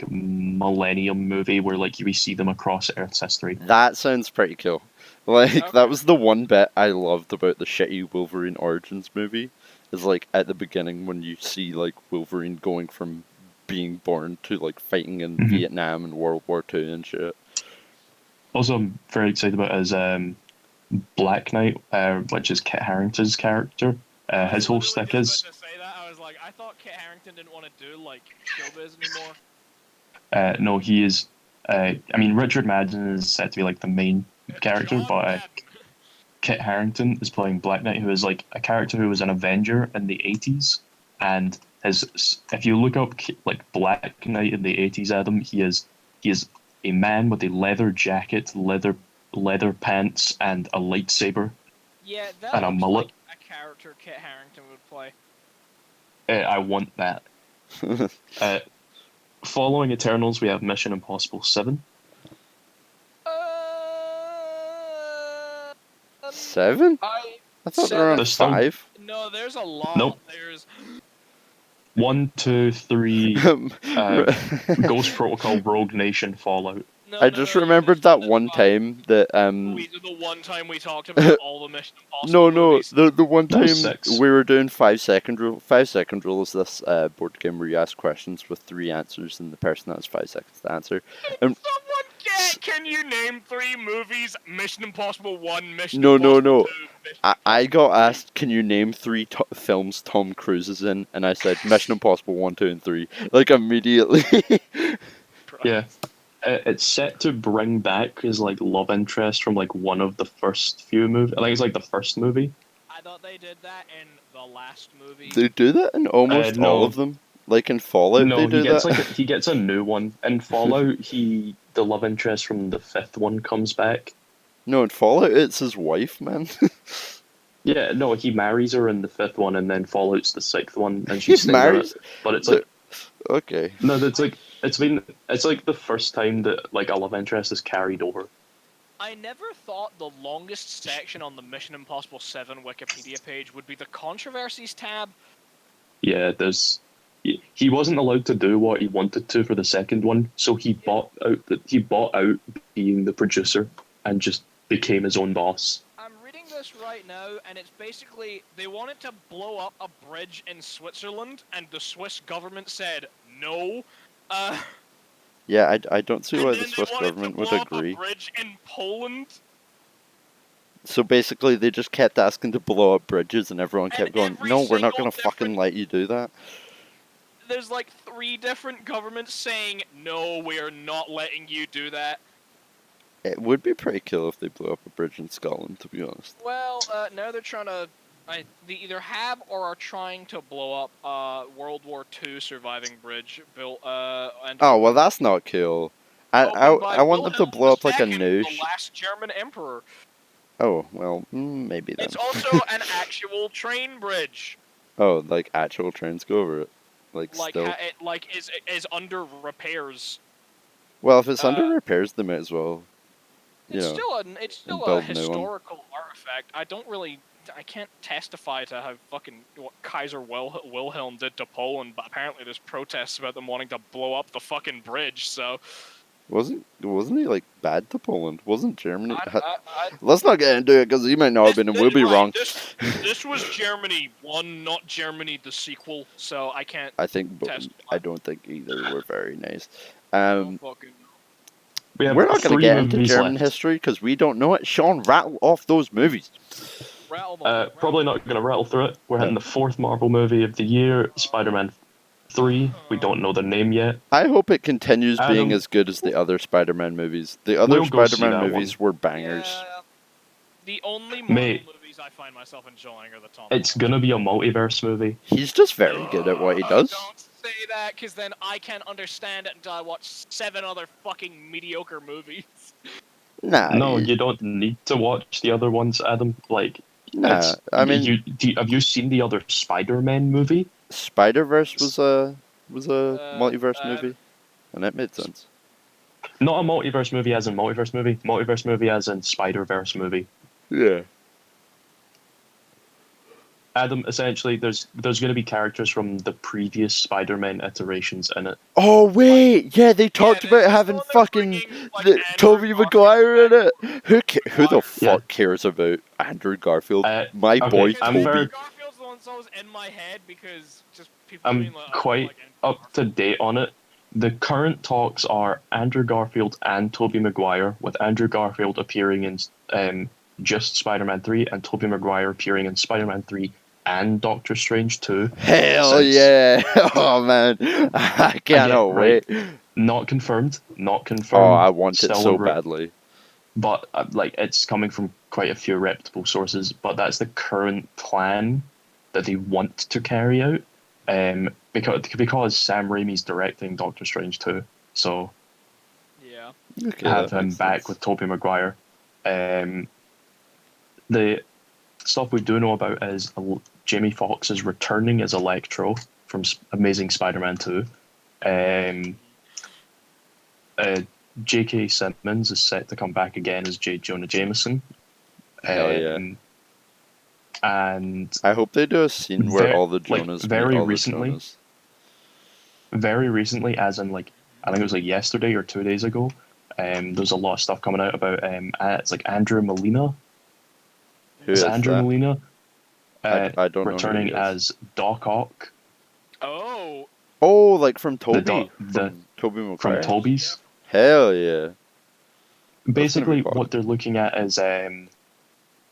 millennium movie where like we see them across Earth's history. That sounds pretty cool. Like, Okay. that was the one bit I loved about the shitty Wolverine Origins movie, is like, at the beginning when you see, like, Wolverine going from being born to, like, fighting in Mhm. Vietnam and World War II and shit. Also, I'm very excited about is Black Knight, which is Kit Harington's character. His whole stick is To say that, I was like, I thought Kit Harington didn't want to do like showbiz anymore. No, he is. I mean, Richard Madden is set to be like the main character, John but Madden. Kit Harington is playing Black Knight, who is like a character who was an Avenger in the 80s, and if you look up like Black Knight in the 80s, Adam, he is a man with a leather jacket, leather pants, and a lightsaber Yeah, that and a looks mullet. like a character Kit Harington would play. I want that. Following Eternals, we have Mission Impossible 7. Uh, 7? I I thought they were on There's still- 5. no, there's a lot. Nope. There's 1, 2, 3, Ghost Protocol, Rogue Nation, Fallout. I just remembered that one time that The one time we talked about all the Mission Impossible no, movies. the one That time was 6. we were doing 5-second rule. 5-second rule is this board game where you ask questions with 3 answers, and the person has 5 seconds to answer. And Can you name 3 movies? Mission Impossible 1, Mission No, Impossible 2, Mission I got asked, can you name 3 films Tom Cruise is in, and I said Mission Impossible 1, 2, and 3, like immediately. Yeah. It's set to bring back his like love interest from like one of the first few movies. I think it's like the first movie. I thought they did that in the last movie. They do that in almost No. all of them. Like in Fallout, No, they do he gets that. he gets a new one. In Fallout, the love interest from the 5th one comes back. No, in Fallout, it's his wife, man. Yeah, no, he marries her in the 5th one, and then Fallout's the 6th one, and He she stays in marries- it. But it's like Okay. no, that's like it's like the first time that like a love interest is carried over. I never thought the longest section on the Mission Impossible 7 Wikipedia page would be the controversies tab. Yeah, he wasn't allowed to do what he wanted to for the second one, so he bought out being the producer and just became his own boss. I'm reading this right now, and it's basically they wanted to blow up a bridge in Switzerland, and the Swiss government said no. Yeah, I don't see why And the then they Swiss wanted to government would blow up agree. a bridge in Poland. So basically, they just kept asking to blow up bridges, and everyone kept going, every no, we're not single going to fucking different- let you do that. There's like 3 different governments saying no, we are not letting you do that. It would be pretty cool if they blew up a bridge in Scotland, to be honest. Well, now they're trying to. They either have or are trying to blow up World War II surviving bridge built. And Oh, well, that's not cool. opened by I want them to Wilhelm blow up like a II, noosh. The last German emperor. Oh, well, maybe then. It's also an actual train bridge. Oh, like actual trains go over it. Like still. It is under repairs. Well, if it's under uh, repairs, they might as well. It's You know, still a build a new one. historical artifact. I can't testify to how fucking what Kaiser Wilhelm did to Poland, but apparently there's protests about them wanting to blow up the fucking bridge. So wasn't he like bad to Poland? Wasn't Germany? I- Let's not get into it because he might not have been, and we'll be right, wrong. This was Germany 1, not Germany the sequel. So I can't. I think, testify. I don't think either were very nice. Fucking We have We're not going to 3 get into movies German left. history because we don't know it. Sean, rattle off those movies. rattle them. Probably not going to rattle through it. We're hitting the 4th Marvel movie of the year, Spider-Man 3. We don't know the name yet. I hope it continues being Adam- as good as the other Spider-Man movies. The other We'll go see Spider-Man that movies were bangers. Yeah, the only Marvel Mate. movies I find myself enjoying are the Tom. It's going to be a multiverse movie. He's just very good at what he does. Don't say that, because then I can't understand it until I watch 7 other fucking mediocre movies. Nah, No, you don't need to watch the other ones, Adam. Like, nah. I mean, have you seen the other Spider-Man movie? Spider-Verse was a multiverse movie, and that made sense. Not a multiverse movie as in multiverse movie. Multiverse movie as in Spider-Verse movie. Yeah. Adam, essentially, there's going to be characters from the previous Spider-Man iterations in it. Oh wait, yeah, they talked this about is having the one they're fucking bringing, like, the Andrew Tobey Maguire in it. Who the Yeah. fuck cares about Andrew Garfield? My okay, boy I'm Toby. very- Garfield's the one that's always in my head because just people I'm being like, quite like Andrew up to date on it. The current talks are Andrew Garfield and Tobey Maguire, with Andrew Garfield appearing in just Spider-Man 3 and Tobey Maguire appearing in Spider-Man 3 and Doctor Strange 2. Hell Since- yeah! Oh man, I cannot right. wait. Not confirmed. Not confirmed. Oh, I want it Still so a badly. But like it's coming from quite a few reputable sources. But that's the current plan that they want to carry out. Because Sam Raimi's directing Doctor Strange 2, so Yeah. Okay, have that him makes back sense. with Tobey Maguire. The stuff we do know about is Jamie Foxx is returning as Electro from Amazing Spider-Man 2. J.K. Simmons is set to come back again as J. Jonah Jameson. Hell yeah! And I hope they do a scene where all the like Jonas meet very all the recently, Jonas. as in like I think it was like yesterday or 2 days ago. There's a lot of stuff coming out about it's like Andrew Molina. Who Is is it Andrew that? Molina? I don't know who Returning he is. as Doc Ock. Oh. Oh, like from Toby, the from Toby Maguire. from Toby's. Hell yeah! Basically, fun. what they're looking at is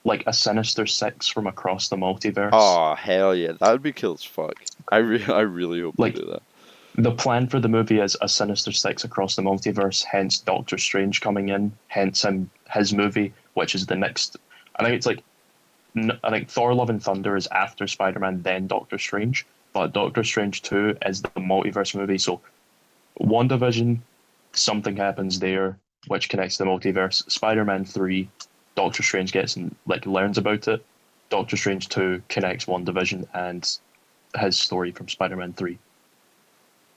like a Sinister Six from across the multiverse. Oh hell yeah! That would be cool as fuck. I really hope Like- they do that. The plan for the movie is a Sinister Six across the multiverse, hence Doctor Strange coming in, hence his movie, which is the next. I think it's like, I think Thor: Love and Thunder is after Spider-Man, then Doctor Strange, but Doctor Strange 2 is the multiverse movie. So, WandaVision, something happens there which connects the multiverse. Spider-Man 3, Doctor Strange gets and like learns about it. Doctor Strange 2 connects WandaVision and his story from Spider-Man 3.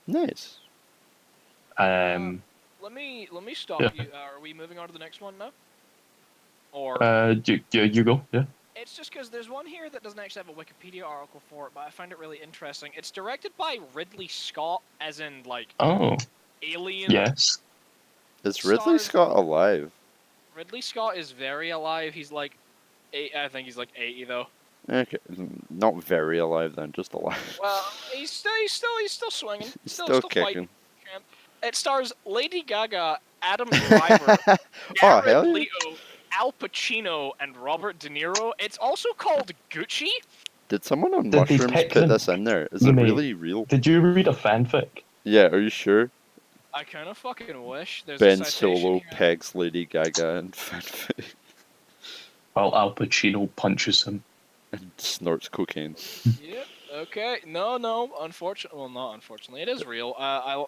Nice. Let me stop Yeah. you. Are we moving on to the next one now? Or You go. Yeah. it's just because there's one here that doesn't actually have a Wikipedia article for it, but I find it really interesting. It's directed by Ridley Scott, as in like Oh, Alien. yes. Is Ridley Stars- Scott alive? Ridley Scott is very alive. He's like, I think he's like 80 though. Okay, not very alive then, just alive. Well, he's still swinging. He's Still still fighting. kicking. It stars Lady Gaga, Adam Driver, Oh Jared hell yeah! Leto, Al Pacino, and Robert De Niro. It's also called Gucci. Did someone on Did they mushrooms pick put them? this in there? Is You it may- really real? Did you read a fanfic? Yeah, are you sure? I kind of fucking wish. There's Ben a citation Solo here. pegs Lady Gaga and fanfic While Al Pacino punches him. and snorts cocaine. Yep. Okay. No. Unfortunately, well, not unfortunately. It is real. I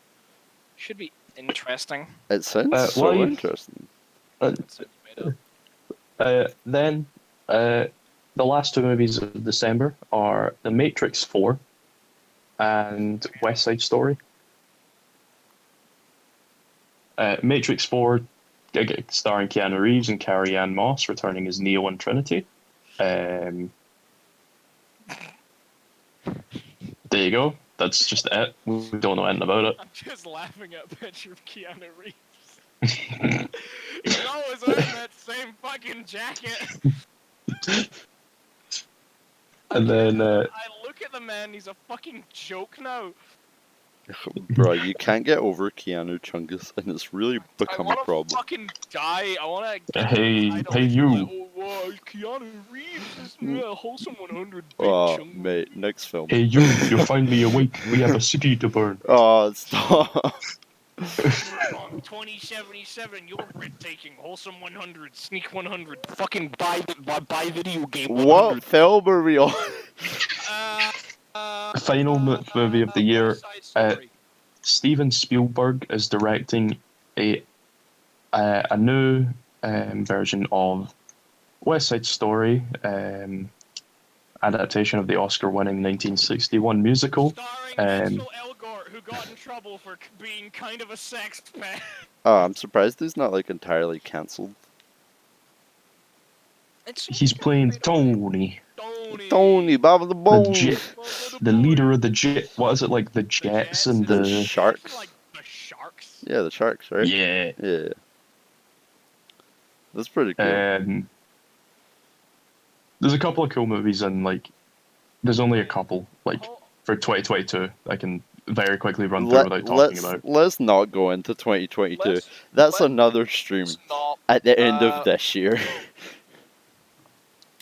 should be interesting. It sounds Why so you- interesting. It sounds made up. Then the last two movies of December are The Matrix 4 and West Side Story. Matrix 4, starring Keanu Reeves and Carrie-Anne Moss, returning as Neo and Trinity. There you go. That's just it. We don't know anything about it. I'm just laughing at a picture of Keanu Reeves. He's always wearing that same fucking jacket. And then I look at the man. He's a fucking joke now. Bro, you can't get over Keanu Chungus, and it's really I become a want to problem. fucking die. I want to. Hey, you. Oh, wow, Keanu Reeves is a wholesome 100. Big Oh, chunk. mate, next film. Hey, you're finally awake. We have a city to burn. Oh, stop. 2077, you're breathtaking. Wholesome 100, sneak 100, fucking buy video game 100. What film are we on? Final movie of the year. West Side Story. Steven Spielberg is directing a new version of West Side Story, adaptation of the Oscar-winning 1961 musical. Starring Ansel Elgort, who got in trouble for being kind of a sex pest. Oh, I'm surprised he's not like entirely cancelled. He's playing Tony, Tony, Bob the Bone. the leader of the Jet. What is it, like the Jets and The the... Sharks. Like the Sharks. Yeah, the Sharks, right? Yeah. Yeah. That's pretty cool. There's a couple of cool movies, and like, there's only a couple like Oh, for 2022 I can very quickly run through without talking about. Let's not go into 2022. let's- That's let's another stream stop. at the end of Uh, this year.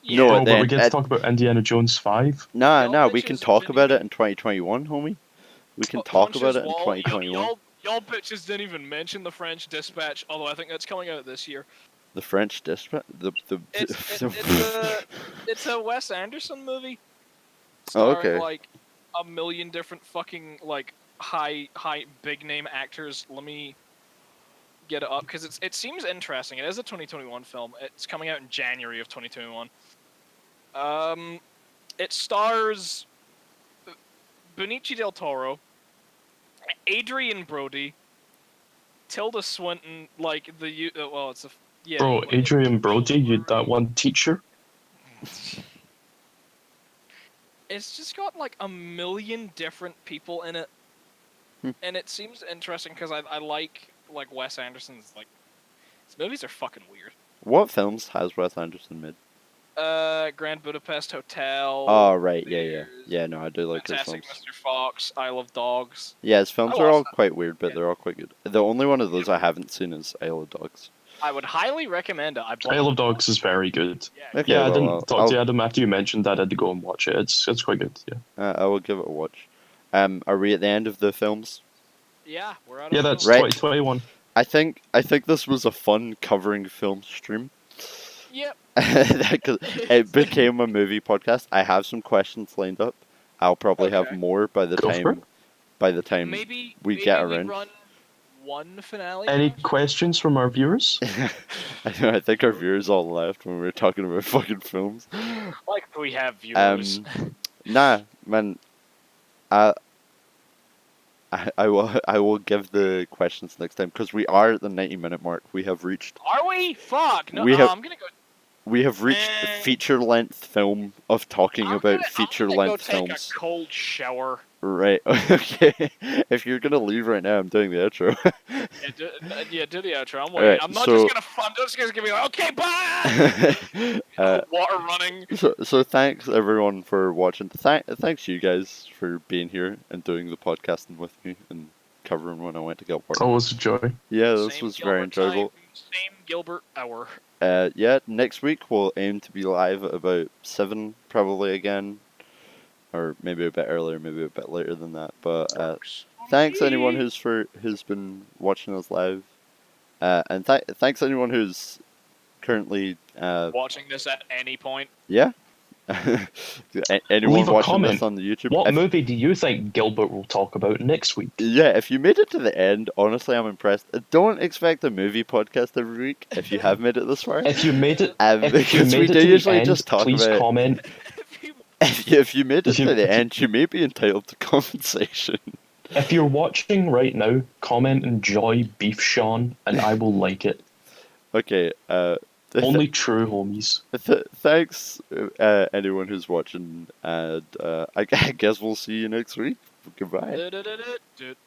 No, Bro, but then we get to talk about Indiana Jones 5. nah, we Y'all can bitches talk didn't about it even- in 2021, homie. We can Oh, talk about Punch's it in Wall. 2021. Y'all bitches didn't even mention the French Dispatch, although I think that's coming out this year. The French Dispatch. It's a Wes Anderson movie Oh, starring okay. like a million different fucking like high big name actors. Let me get it up because it seems interesting. It is a 2021 film. It's coming out in January of 2021. It stars Benicio del Toro, Adrian Brody, Tilda Swinton, like well, it's a yeah. Bro, Adrian Brody, that one teacher. It's just got like a million different people in it, Hmm. and it seems interesting because I like Wes Anderson's like his movies are fucking weird. What films has Wes Anderson made? Grand Budapest Hotel. Oh, right, yeah. there's Yeah, no, I do like his Fantastic films. Mr. Fox, Isle of Dogs. Yeah, his films I are all watched that. quite weird, but Yeah. they're all quite good. The only one of those I haven't seen is Isle of Dogs. I would highly recommend it. Isle of Dogs is very good. Yeah, Okay, Yeah, I well, didn't talk to you, Adam, after you mentioned that. I had to go and watch it. It's quite good, yeah. I will give it a watch. Are we at the end of the films? yeah, we're out of Yeah, that's Right. 2021. I think this was a fun covering film stream. Yep. It became a movie podcast. I have some questions lined up. I'll probably have Okay. more by the Go for time Maybe we maybe get we around. run one finale. Any match? questions from our viewers? I think our viewers all left when we were talking about fucking films. Like we have viewers. Nah, man. I will give the questions next time because we are at the 90-minute mark. We have reached Are we? Fuck. No, we have- I'm gonna go. Eh. feature length film of talking I'm about gonna feature go length take films. a cold shower. Right. Okay. If you're gonna leave right now, I'm doing the outro. Yeah, do the outro. I'm waiting. Alright, I'm not so- just gonna be like, okay, bye. Water running. So thanks everyone for watching. Thanks you guys for being here and doing the podcasting with me and covering when I went to get work. Always a joy. Yeah, this Same was very Gilbert time, enjoyable. Same Gilbert hour. Yeah, next week we'll aim to be live at about 7 probably again. Or maybe a bit earlier, maybe a bit later than that. But thanks anyone who's been watching us live. And thanks anyone who's currently Watching this at any point. yeah. Anyone Leave a watching comment. this on the YouTube? What If- movie do you think Gilbert will talk about next week? Yeah, if you made it to the end, honestly, I'm impressed. Don't expect a movie podcast every week if you have made it this far. If you made it, Because we do usually just talk please about. comment. If you made it If you- to the end, you may be entitled to compensation. If you're watching right now, comment "Enjoy Beef Sean" and I will like it. Okay. Only true homies. Thanks, anyone who's watching, and I guess we'll see you next week. Goodbye. Dude.